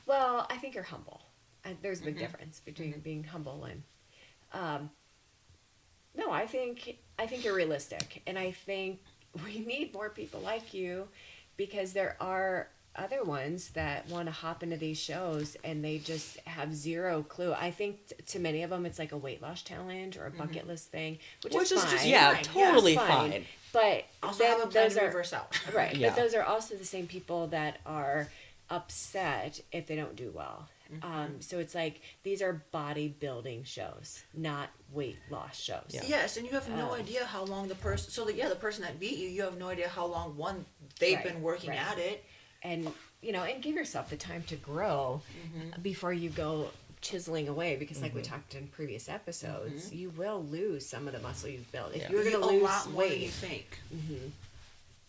Well, I think you're humble. There's a big difference between being humble and, no, I think you're realistic, and I think we need more people like you because there are other ones that want to hop into these shows and they just have zero clue. I think to many of them it's like a weight loss challenge or a bucket list thing, which is fine. just yeah, totally It's fine. But Also then have a plan those to are reverse out. right. Yeah. But those are also the same people that are upset if they don't do well. So it's like these are bodybuilding shows, not weight loss shows. Yeah. Yes, and you have no idea how long the person. So the person that beat you, you have no idea how long they've Right, been working right. at it. And and give yourself the time to grow before you go chiseling away, because like we talked in previous episodes, you will lose some of the muscle you've built if Yeah. you're going to a lose lot more than you weight. think.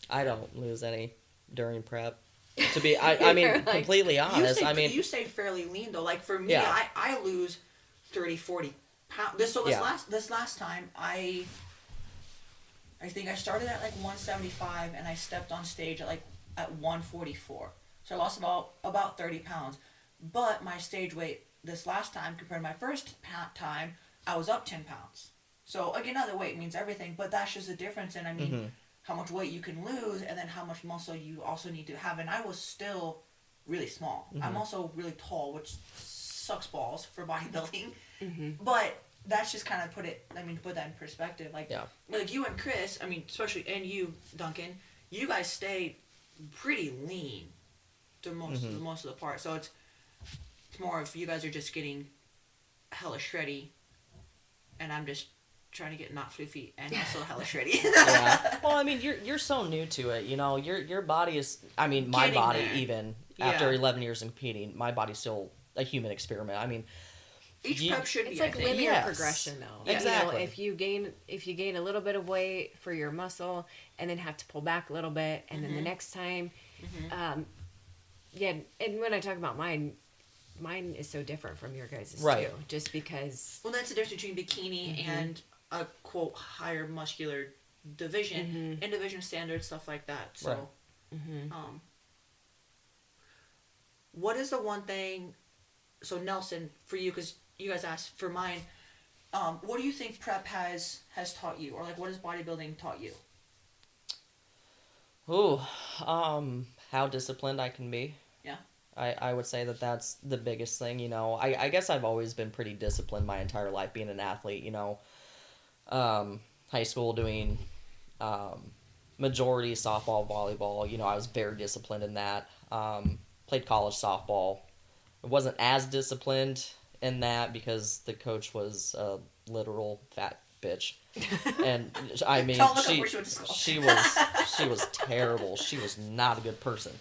I don't lose any during prep. To be, I mean, Like, completely honest. I mean, you stayed fairly lean though. Like for me, Yeah. I lose 30, 40 pounds. Yeah. This last time I think I started at like 175 and I stepped on stage at 144. So I lost about 30 pounds. But my stage weight this last time compared to my first time, I was up 10 pounds. So again, not that weight means everything, but that's just a difference. And I mean, how much weight you can lose and then how much muscle you also need to have. And I was still really small. I'm also really tall, which sucks balls for bodybuilding. But that's just kind of put that in perspective. Like, Yeah. like you and Chris, I mean, especially, and you, Duncan, you guys stay pretty lean to most of the part. So it's more of you guys are just getting hella shreddy, and I'm just trying to get not floofy and also hella shreddy. Yeah. Well, I mean, you're so new to it. You know, your body is. I mean, my Getting body there. even after Yeah. 11 years in competing, my body's still a human experiment. I mean, Each You- prep should be. It's like I think. linear Yes. progression, though. Yeah. Exactly. You know, if you gain a little bit of weight for your muscle, and then have to pull back a little bit, and then the next time, yeah. And when I talk about mine is so different from your guys' Right. too. Just because. Well, that's the difference between bikini and a quote higher muscular division, in division standards, stuff like that. So, what is the one thing? So Nelson, for you, because you guys asked for mine. What do you think prep has taught you, or like what has bodybuilding taught you? ooh, how disciplined I can be. Yeah. I would say that that's the biggest thing. You know, I guess I've always been pretty disciplined my entire life being an athlete. You know, high school doing majority softball, volleyball. You know, I was very disciplined in that. Played college softball. I wasn't as disciplined in that because the coach was a literal fat bitch, and I mean Don't look up where she went to school. she was terrible. She was not a good person.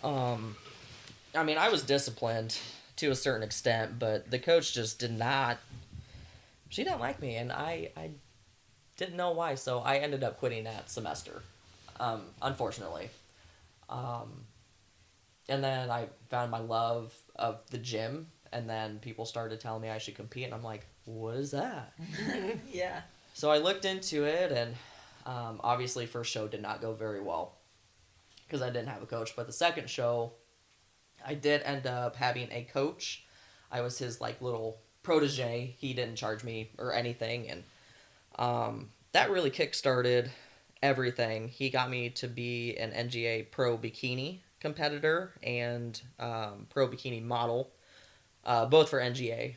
I mean, I was disciplined to a certain extent, but the coach just did not. She didn't like me, and I didn't know why. So I ended up quitting that semester, unfortunately. And then I found my love of the gym, and then people started telling me I should compete, and I'm like, what is that? Yeah. So I looked into it, and obviously first show did not go very well because I didn't have a coach. But the second show, I did end up having a coach. I was his like little protege. He didn't charge me or anything, and that really kickstarted everything. He got me to be an NGA Pro Bikini competitor and Pro Bikini model, both for NGA.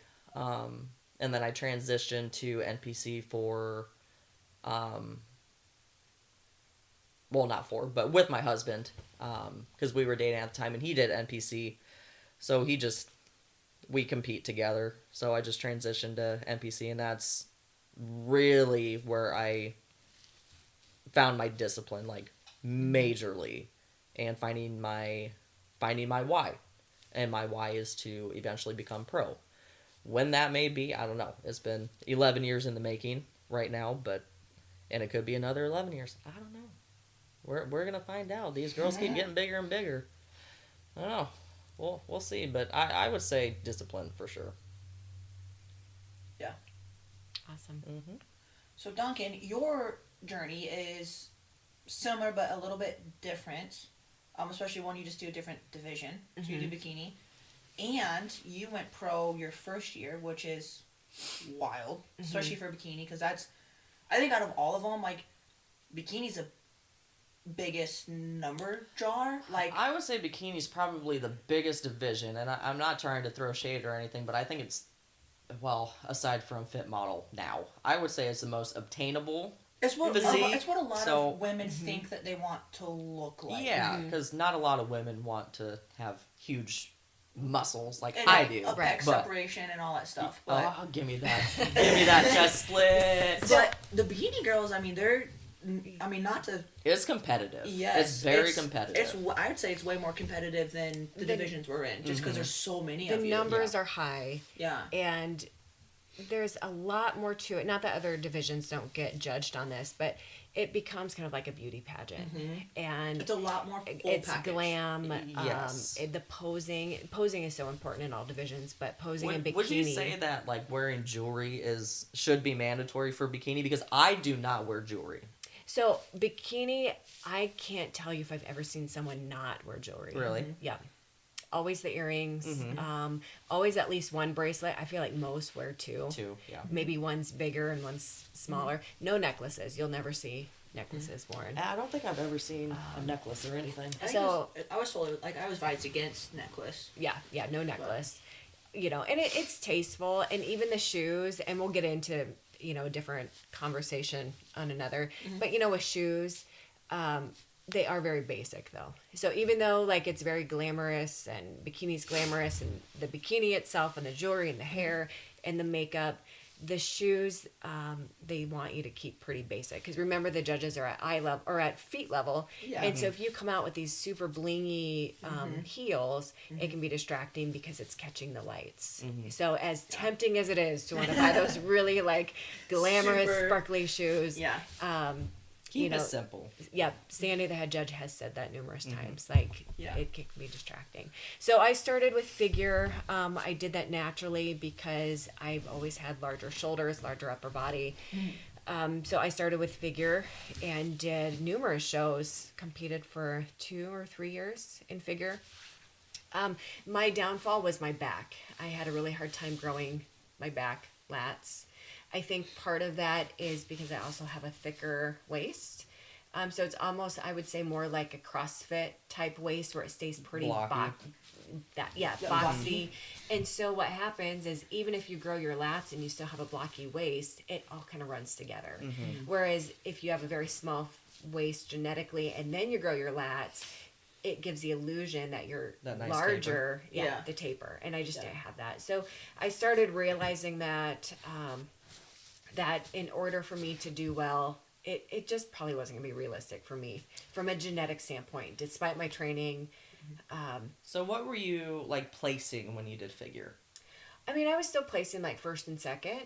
And then I transitioned to NPC for, well, not for, but with my husband, because we were dating at the time, and he did NPC, so we compete together. So I just transitioned to NPC, and that's really where I found my discipline, like majorly, and finding my why, and my why is to eventually become pro. When that may be, I don't know. It's been 11 years in the making right now, and it could be another 11 years. I don't know. We're gonna find out. These girls keep getting bigger and bigger. I don't know. We'll see. But I would say discipline for sure. Yeah. Awesome. Mm-hmm. So Duncan, your journey is similar but a little bit different, especially when you just do a different division. So you do bikini, and you went pro your first year, which is wild, especially for bikini, because I think out of all of them, like bikini's the biggest number drawer. Like I would say bikini's probably the biggest division, and I'm not trying to throw shade or anything, but I think it's, well, aside from fit model now, I would say it's the most obtainable. it's what physique, it's what a lot so- of women think that they want to look like. Yeah, because not a lot of women want to have huge muscles like And I like, do. a Right. pec But separation and all that stuff. But oh, give me that, give me that chest split. but the bikini girls, I mean, not to. It's competitive. Yes, it's very competitive. I would say it's way more competitive than the divisions we're in, just because there's so many of The you. numbers are high, Yeah. and there's a lot more to it. Not that other divisions don't get judged on this, but it becomes kind of like a beauty pageant, and It's a lot more full it's package. glam. Yes. The posing is so important in all divisions, but posing in bikini. Would you say that like wearing jewelry should be mandatory for bikini? Because I do not wear jewelry. So bikini, I can't tell you if I've ever seen someone not wear jewelry. Really? Yeah. Always the earrings. Always at least one bracelet. I feel like most wear two. Too, yeah. Maybe one's bigger and one's smaller. No necklaces. You'll never see necklaces worn. I don't think I've ever seen a necklace or anything. I think So- I was told I was advised against necklace. Yeah, no necklace. You know, and it's tasteful, and even the shoes, and we'll get into, a different conversation on another. But, with shoes, they are very basic, though. So even though, like, it's very glamorous, and bikini's glamorous, and the bikini itself, and the jewelry, and the hair, and the makeup, The shoes, they want you to keep pretty basic because remember the judges are at eye level or at feet level, Yeah. and so if you come out with these super blingy heels, it can be distracting because it's catching the lights. So as tempting as it is to want to buy those really like glamorous, Super- sparkly shoes, Yeah. Keep you know, it simple. yeah, Sandy, the head judge, has said that numerous times. Like, Yeah. it can be distracting. So I started with figure. I did that naturally because I've always had larger shoulders, larger upper body. So I started with figure and did numerous shows. Competed for 2 or 3 years in figure. My downfall was my back. I had a really hard time growing my back lats. I think part of that is because I also have a thicker waist. So it's almost, I would say, more like a CrossFit type waist where it stays pretty Blocky. boxy. And so what happens is even if you grow your lats and you still have a blocky waist, it all kind of runs together. Whereas if you have a very small waist genetically and then you grow your lats, it gives the illusion that you're That nice larger. taper. Yeah. The taper. And I just didn't have that. So I started realizing that that in order for me to do well, it just probably wasn't going to be realistic for me from a genetic standpoint, despite my training. So what were you like placing when you did figure? I mean, I was still placing like first and second,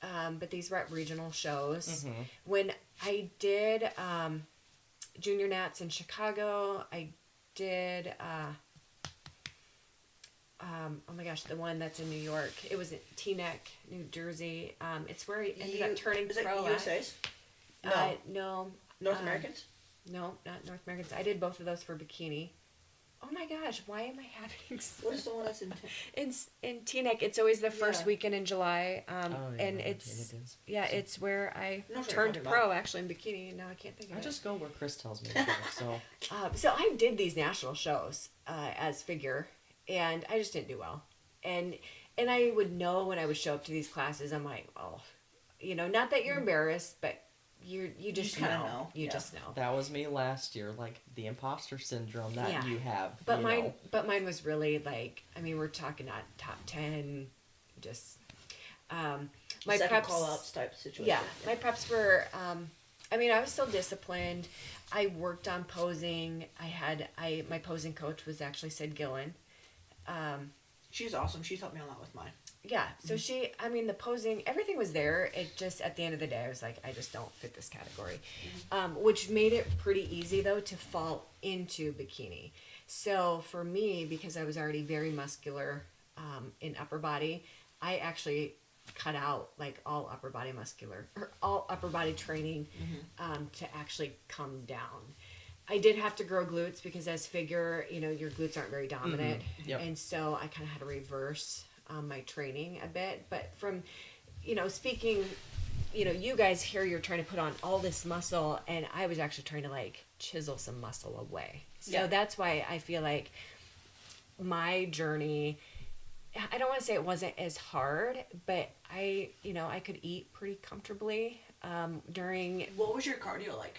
but these were at regional shows. When I did Junior Nats in Chicago, I did, oh my gosh, the one that's in New York. It was at Teaneck, New Jersey. It's where he ended up turning Is it pro. USA's? No. No. North Americans? No, not North Americans. I did both of those for bikini. Oh my gosh, why am I having What is the one that's in? in Teaneck? It's always the first Yeah. weekend in July, yeah, and it it's is. it's where I No, sure, turned talking pro about. actually in bikini. And now I can't think of I it. just go where Chris tells me to go. So So I did these national shows as figure, and I just didn't do well. And I would know when I would show up to these classes, I'm like, oh, not that you're embarrassed, but you just just kinda know. know, You yeah. just know. that was me last year, like the imposter syndrome that Yeah. you have. But you mine, know. but mine was really like, I mean, we're talking not top 10, just my Second preps. call outs type situation. Yeah, my preps were. I mean, I was still disciplined. I worked on posing. My posing coach was actually Sid Gillen. She's awesome. She's helped me a lot with mine. Yeah, so the posing, everything was there. It just, at the end of the day, I was like, I just don't fit this category. Which made it pretty easy, though, to fall into bikini. So for me, because I was already very muscular in upper body, I actually cut out like all upper body training to actually come down. I did have to grow glutes because as figure, your glutes aren't very dominant. Yep. And so I kind of had to reverse my training a bit. But from, speaking, you guys here, you're trying to put on all this muscle, and I was actually trying to like chisel some muscle away. So Yeah. that's why I feel like my journey, I don't want to say it wasn't as hard, but I could eat pretty comfortably during What was your cardio like?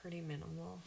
pretty minimal.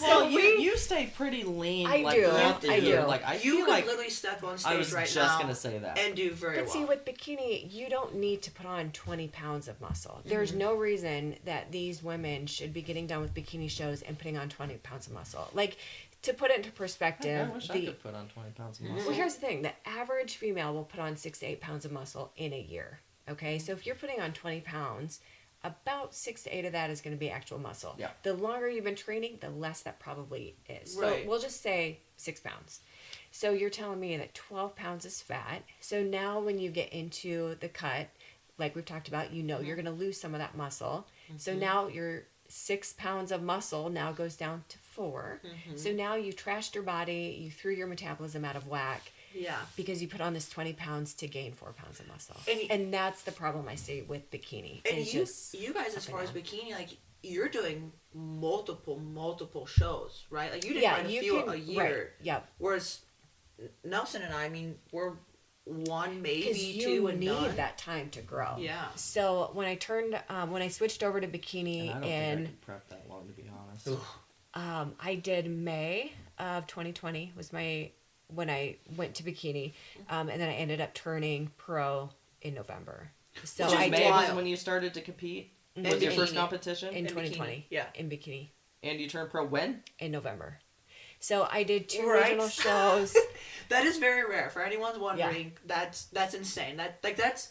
Well, you stay pretty lean. I like, do, throughout the I year. do. Like I You feel could like literally step on I stage was right just now gonna say that. and do very But well. see, with bikini, you don't need to put on 20 pounds of muscle. There's no reason that these women should be getting done with bikini shows and putting on 20 pounds of muscle. Like, to put it into perspective, I wish I could put on 20 pounds of muscle. well, here's the thing: the average female will put on 6 to 8 pounds of muscle in a year. Okay, so if you're putting on 20 pounds, about 6 to 8 of that is going to be actual muscle. Yeah. The longer you've been training, the less that probably is. Right. So we'll just say 6 pounds. So you're telling me that 12 pounds is fat. So now when you get into the cut, like we've talked about, you're going to lose some of that muscle. So now your 6 pounds of muscle now goes down to 4. So now you trashed your body, you threw your metabolism out of whack Yeah. because you put on this 20 pounds to gain 4 pounds of muscle. And- And that's the problem I see with bikini. And It's you just guys, as up far and as down. bikini, like you're doing multiple shows, right? Like you did quite a few a year. Right, yep. Whereas Nelson and I mean, we're one, Because maybe you two, and need done. that time to grow. Yeah. So when I switched over to bikini And I don't and think I could prep that long, to be honest. I did May of 2020 was when I went to bikini, and then I ended up turning pro in November. So Which is I May did was wild. when you started to compete. In Was your bikini. first competition, in In 2020. bikini, yeah. In bikini and you turned pro when? in November. So I did 2 Right. regional shows. That is very rare. For anyone's wondering, that's insane. That's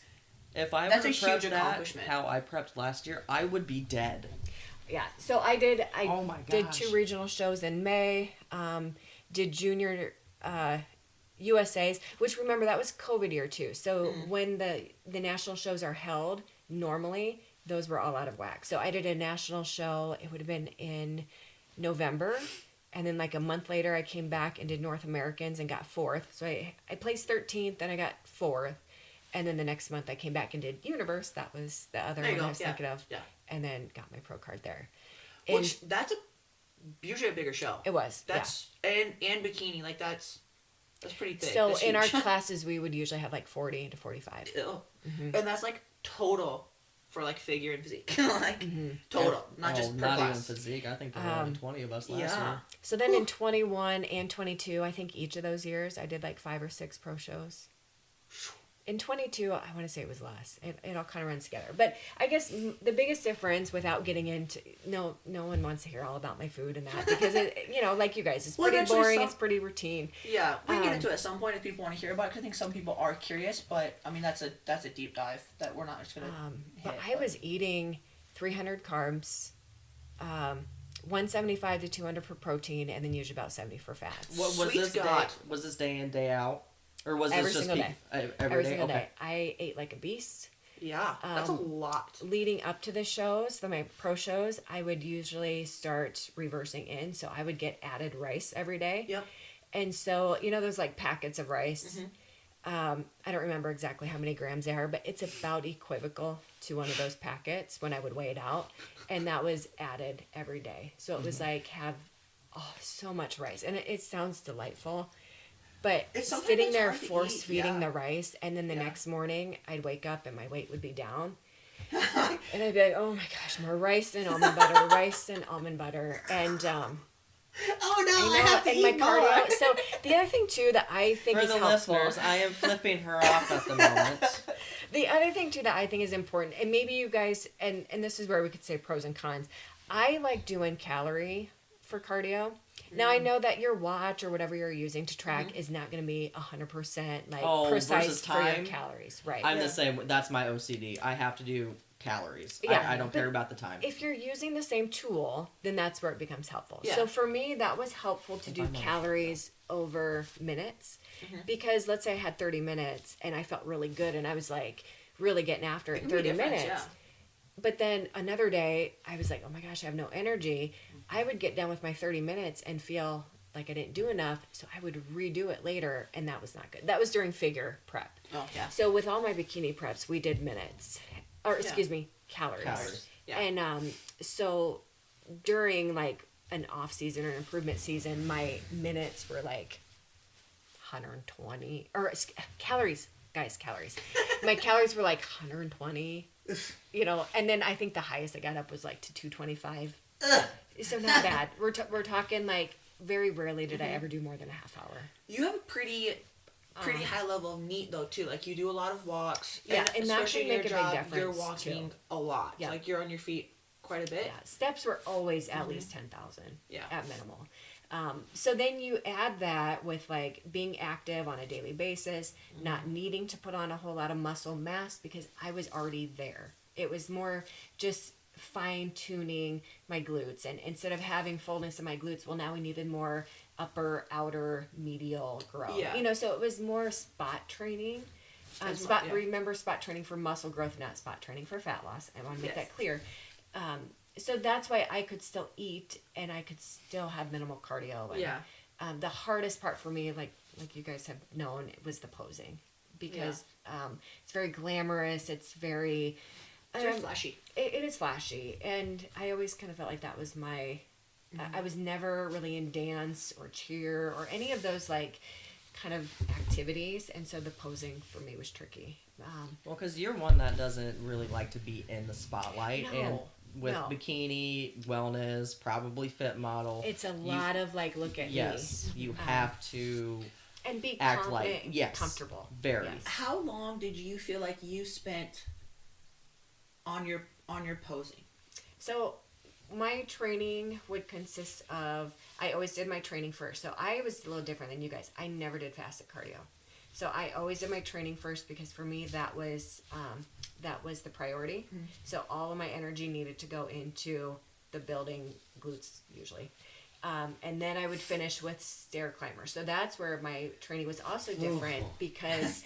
If I That's were a to prep huge that accomplishment. how I prepped last year, I would be dead. Yeah. So I did. Oh my did gosh. 2 regional shows in May. Did junior USA's, which remember that was COVID year too. So when the national shows are held normally, those were all out of whack. So I did a national show. It would have been in November. And then like a month later, I came back and did North Americans and got 4th. So I placed 13th, then I got 4th. And then the next month I came back and did Universe. That was the other There you one go, I was yeah, thinking of. yeah. And then got my pro card there. And which that's usually a bigger show. it was. That's and bikini, like that's pretty big. So That's in our huge. classes, we would usually have like 40 to 45. Ew. Mm-hmm. And that's like total for like figure and physique. Like Mm-hmm. total, not Oh, just per not even class. physique. I think there were only 20 of us last Yeah. year. So then in 21 and 22, I think each of those years, I did like 5 or 6 pro shows. In 22, I want to say it was less. It all kind of runs together. But I guess the biggest difference, without getting into, no one wants to hear all about my food and that, because it, like you guys, it's Well, pretty eventually boring. some- It's pretty routine. Yeah, we can get Um, into it at some point if people want to hear about it. 'Cause I think some people are curious, but I mean that's a deep dive that we're not just gonna. But hit, I was eating 300 carbs, 175 to 200 for protein, and then usually about 70 for fats. What was Sweet this God. day? Was this day in, day out? Or was Every this just single day. Every day? single Okay. day. I ate like a beast. Yeah, that's a lot. Leading up to the shows, my pro shows, I would usually start reversing in. So I would get added rice every day. Yep. And so, those like packets of rice. Mm-hmm. I don't remember exactly how many grams they are, but it's about equivocal to one of those packets when I would weigh it out. And that was added every day. So it was like so much rice. And it sounds delightful. But It's something sitting that's there hard to force eat, feeding yeah. the rice, and then the Yeah. next morning I'd wake up and my weight would be down. And I'd be like, oh my gosh, more rice and almond butter, rice and almond butter. And Oh no, I have to and eat my more. cardio. So the other thing too that I think For is the helpful. listeners, I am flipping her off at the moment. The other thing too that I think is important, and maybe you guys, and this is where we could say pros and cons. I like doing calorie for cardio. Now I know that your watch or whatever you're using to track is not going to be 100% like Oh, precise versus for your time? calories, right? I'm Yeah. the same. That's my OCD. I have to do calories. Yeah, I don't but care about the time. If you're using the same tool, then that's where it becomes helpful. Yeah. So for me, that was helpful to do I'm not- calories over minutes, because let's say I had 30 minutes and I felt really good and I was like really getting after it in can be 30 different, minutes. yeah. But then another day, I was like, oh my gosh, I have no energy. I would get done with my 30 minutes and feel like I didn't do enough. So I would redo it later, and that was not good. That was during figure prep. Oh yeah. So with all my bikini preps, we did minutes, or Yeah. excuse me, calories. Calories. Yeah. And so during like an off season or an improvement season, my minutes were like 120 or calories, guys, calories. My calories were like 120, and then I think the highest I got up was like to 225. So not bad. We're talking like very rarely did I ever do more than a half hour. You have a pretty high level of NEAT though too. Like you do a lot of walks. Yeah, and that especially can in make your a big job, You're difference, walking too. a lot. Yeah. Like you're on your feet quite a bit. Yeah, steps were always at least 10,000. Yeah. At minimal. So then you add that with like being active on a daily basis, not needing to put on a whole lot of muscle mass because I was already there. It was more just fine tuning my glutes, and instead of having fullness in my glutes, well, now we needed more upper, outer, medial growth. Yeah. So it was more spot training. As mu- yeah. Remember, spot training for muscle growth, not spot training for fat loss. I want to make Yes. that clear. So that's why I could still eat and I could still have minimal cardio. And, Yeah. the hardest part for me, like you guys have known, was the posing, because it's very glamorous. It's very It's very flashy. It is flashy, and I always kind of felt like that was my. I was never really in dance or cheer or any of those like kind of activities, and so the posing for me was tricky. Well, because you're one that doesn't really like to be in the spotlight, and No, with no. bikini, wellness, probably fit model. It's a lot of like, look at Yes, me. you have to And be act confident, like, yes, comfortable. very. Yes. How long did you feel like you spent on your posing? So my training would consist of, I always did my training first. So I was a little different than you guys. I never did fasted cardio. So I always did my training first because for me that was the priority. So all of my energy needed to go into the building glutes usually. And then I would finish with stair climber. So that's where my training was also different because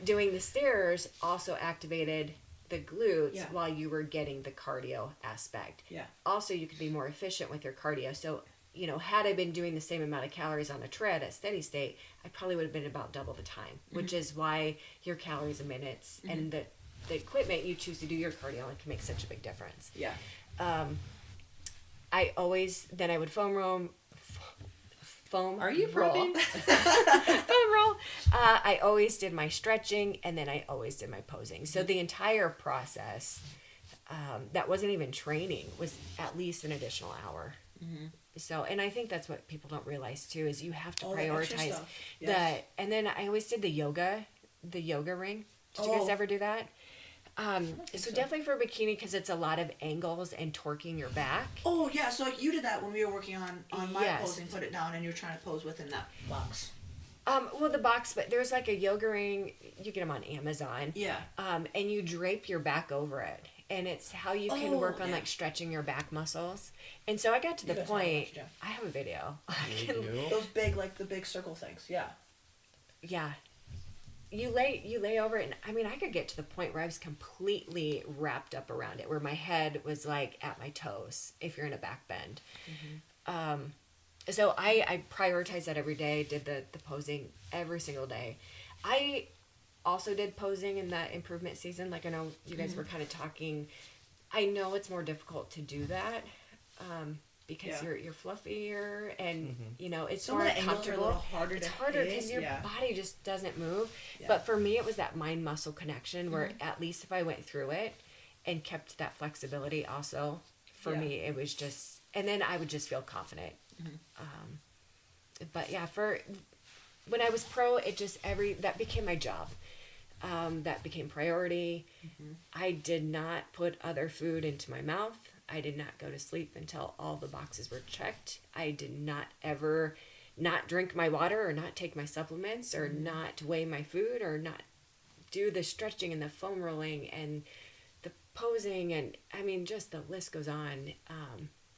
doing the stairs also activated the glutes Yeah. while you were getting the cardio aspect. Yeah. Also, you could be more efficient with your cardio. So, you know, had I been doing the same amount of calories on a tread at steady state, I probably would have been about double the time, which is why your calories a minutes and the equipment you choose to do your cardio on can make such a big difference. Yeah. I would foam roll. Are you roll. prepping? Foam roll. I always did my stretching and then I always did my posing. So the entire process, that wasn't even training, was at least an additional hour. So, and I think that's what people don't realize too, is you have to Oh, the extra prioritize stuff. Yes. and then I always did the yoga ring. Did you guys Oh. ever do that? So definitely for bikini, because it's a lot of angles and torquing your back. Oh yeah, so like you did that when we were working on my Yes. posing, put it down, and you were trying to pose within that box. Well, the box, but there's like a yoga ring. You get them on Amazon. Yeah. And you drape your back over it, and it's how you can Oh, work on yeah. like stretching your back muscles. And so I got to You the guys have point. watched, yeah. I have a video. Those big, like the big circle things. Yeah. Yeah. You lay over it, and I mean, I could get to the point where I was completely wrapped up around it, where my head was like at my toes if you're in a back bend. So I prioritized that every day, did the posing every single day. I also did posing in that improvement season. Like I know you guys were kind of talking. I know it's more difficult to do that because Yeah. you're fluffier and you know it's Some more of the angles are a comfortable. little harder It's to harder hit, because your yeah. body just doesn't move. Yeah. But for me, it was that mind muscle connection where at least if I went through it and kept that flexibility, also for Yeah. me it was just, and then I would just feel confident. But yeah, for when I was pro, it just that became my job. That became priority. I did not put other food into my mouth. I did not go to sleep until all the boxes were checked. I did not ever not drink my water or not take my supplements or not weigh my food or not do the stretching and the foam rolling and the posing, and I mean just the list goes on.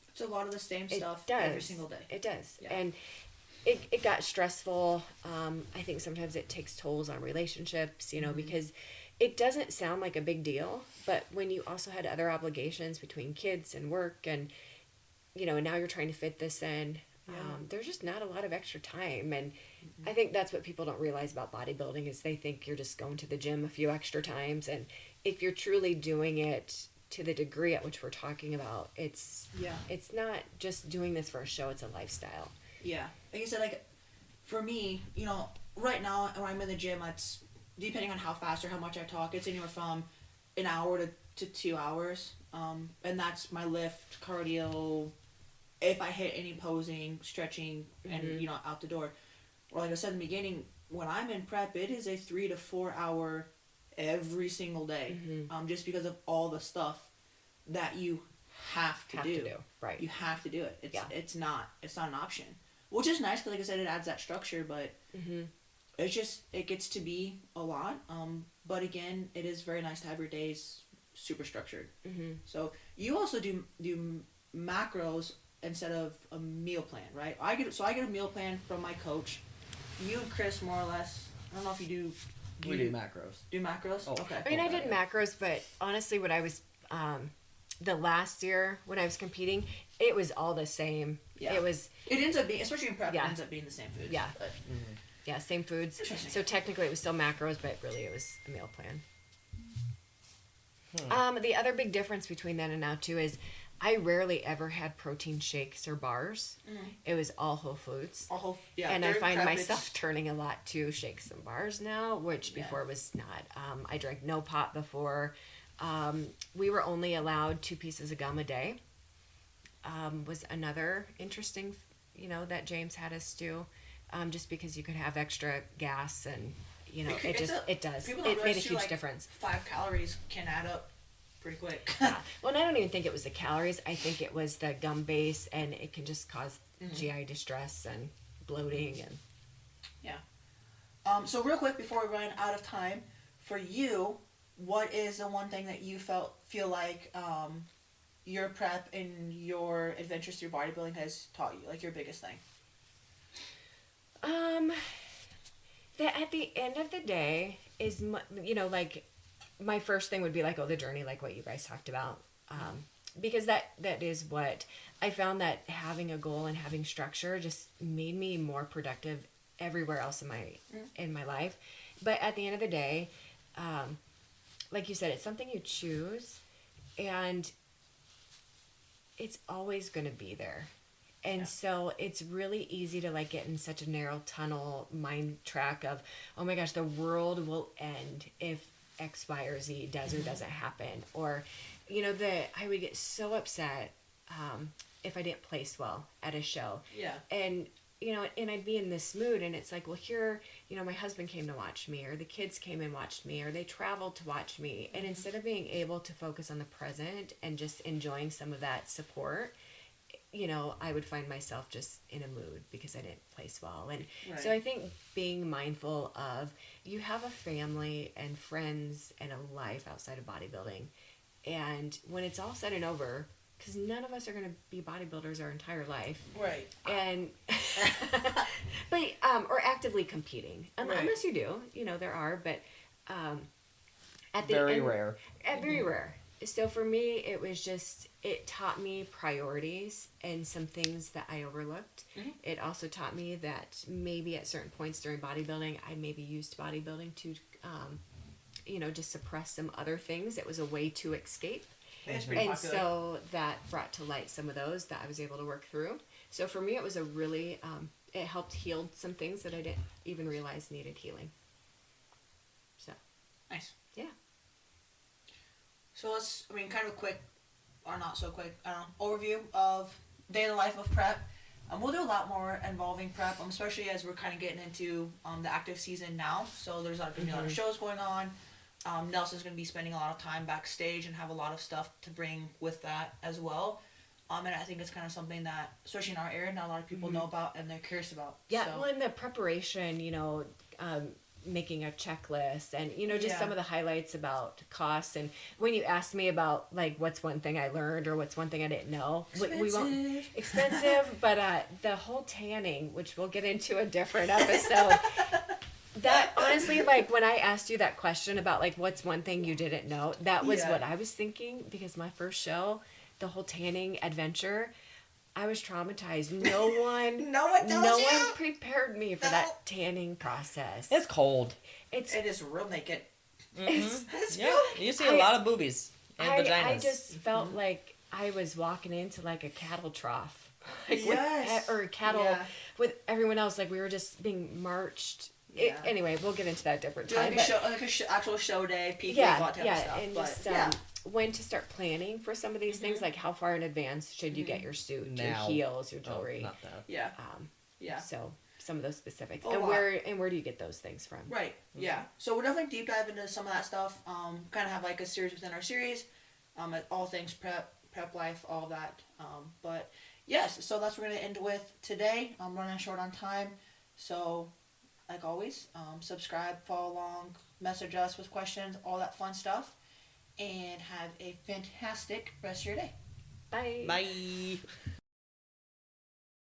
It's a lot of the same It stuff does. every single day. It does. Yeah. And it got stressful. I think sometimes it takes tolls on relationships, you know, because it doesn't sound like a big deal, but when you also had other obligations between kids and work and, you know, and now you're trying to fit this in, there's just not a lot of extra time. And I think that's what people don't realize about bodybuilding is they think you're just going to the gym a few extra times. And if you're truly doing it to the degree at which we're talking about, it's not just doing this for a show, it's a lifestyle. Yeah. Like I said, like, for me, you know, right now when I'm in the gym, it's, depending on how fast or how much I talk, it's anywhere from an hour to 2 hours. And that's my lift, cardio, if I hit any posing, stretching, and, you know, out the door. Or like I said in the beginning, when I'm in prep, it is a 3 to 4 hour every single day. Just because of all the stuff that you have to do. Right. You have to do it. Yeah. It's not an option. Which is nice because, like I said, it adds that structure, but it's just, it gets to be a lot. But again, it is very nice to have your days super structured. So you also do macros instead of a meal plan, right? I get a meal plan from my coach. You and Chris, more or less. I don't know if you do. We do macros. Do macros? Oh. Okay. I mean, I did macros, but honestly, when I was, the last year when I was competing, it was all the same. Yeah. It was, It ends up being, especially in prep, Yeah. it ends up being the same foods. Yeah. But yeah, same foods. Interesting. So technically it was still macros, but really it was a meal plan. The other big difference between then and now too is I rarely ever had protein shakes or bars. It was all whole foods. And I during find prep, myself turning a lot to shakes and bars now, which before was not. I drank no pop before. We were only allowed 2 pieces of gum a day. Was another interesting, you know, that James had us do. just because you could have extra gas and, you know, It's it does. People don't It made a realize, too, huge like, difference. 5 calories can add up pretty quick. Yeah. Well, and I don't even think it was the calories. I think it was the gum base, and it can just cause GI distress and bloating and. Yeah. So real quick before we run out of time, for you, what is the one thing that you feel like your prep and your adventures through bodybuilding has taught you, like your biggest thing? That at the end of the day is, you know, like my first thing would be like, oh, the journey, like what you guys talked about. Because that is what I found, that having a goal and having structure just made me more productive everywhere else in my life. But at the end of the day, like you said, it's something you choose, and it's always going to be there. And so it's really easy to like get in such a narrow tunnel mind track of, oh my gosh, the world will end if X, Y, or Z does or doesn't happen. Or, you know, I would get so upset if I didn't place well at a show. Yeah. And, you know, and I'd be in this mood, and it's like, well, here, you know, my husband came to watch me, or the kids came and watched me, or they traveled to watch me. And instead of being able to focus on the present and just enjoying some of that support, you know, I would find myself just in a mood because I didn't place well. And so I think being mindful of, you have a family and friends and a life outside of bodybuilding. And when it's all said and over, because none of us are going to be bodybuilders our entire life. Right. And, but, or actively competing. Unless you do, you know, there are, but, at the Very end, rare. Very rare. So for me, it was just, it taught me priorities and some things that I overlooked. It also taught me that maybe at certain points during bodybuilding, I maybe used bodybuilding to, you know, just suppress some other things. It was a way to escape. It's pretty And popular. so that brought to light some of those that I was able to work through. So for me, it was a really, it helped heal some things that I didn't even realize needed healing. So. Nice. Yeah. So let's, kind of quick, or not so quick, overview of day in the life of prep. We'll do a lot more involving prep, especially as we're kind of getting into the active season now. So there's going to be a lot of shows going on. Nelson's going to be spending a lot of time backstage and have a lot of stuff to bring with that as well. And I think it's kind of something that, especially in our area, not a lot of people know about and they're curious about. Yeah, So, well, in the preparation, you know, making a checklist and, you know, just Yeah. some of the highlights about costs. And when you asked me about, like, what's one thing I learned or what's one thing I didn't know, we won't, expensive, but the whole tanning, which we'll get into a different episode, that honestly, like, when I asked you that question about, like, what's one thing you didn't know, that was what I was thinking, because my first show, the whole tanning adventure, I was traumatized. No one one prepared me for that tanning process. It's cold. It's It is real naked. it's Yeah, you see a lot of boobies and vaginas. I just felt like I was walking into like a cattle trough. Like Yes. or cattle Yeah. with everyone else. Like we were just being marched. Yeah. Anyway, we'll get into that a different Do time. like a but- show, actual show day, peak yeah, week, all type yeah, of stuff. and But just when to start planning for some of these things, like how far in advance should you get your suit, Now. your heels, your Oh, jewelry. not that. yeah, Um, yeah. So some of those specifics, A and lot. where do you get those things from? Right. Yeah. So we'll definitely deep dive into some of that stuff. Kind of have like a series within our series. All things prep life, all that. But yes, so that's what we're gonna end with today. I'm running short on time, so like always, subscribe, follow along, message us with questions, all that fun stuff, and have a fantastic rest of your day. Bye. Bye.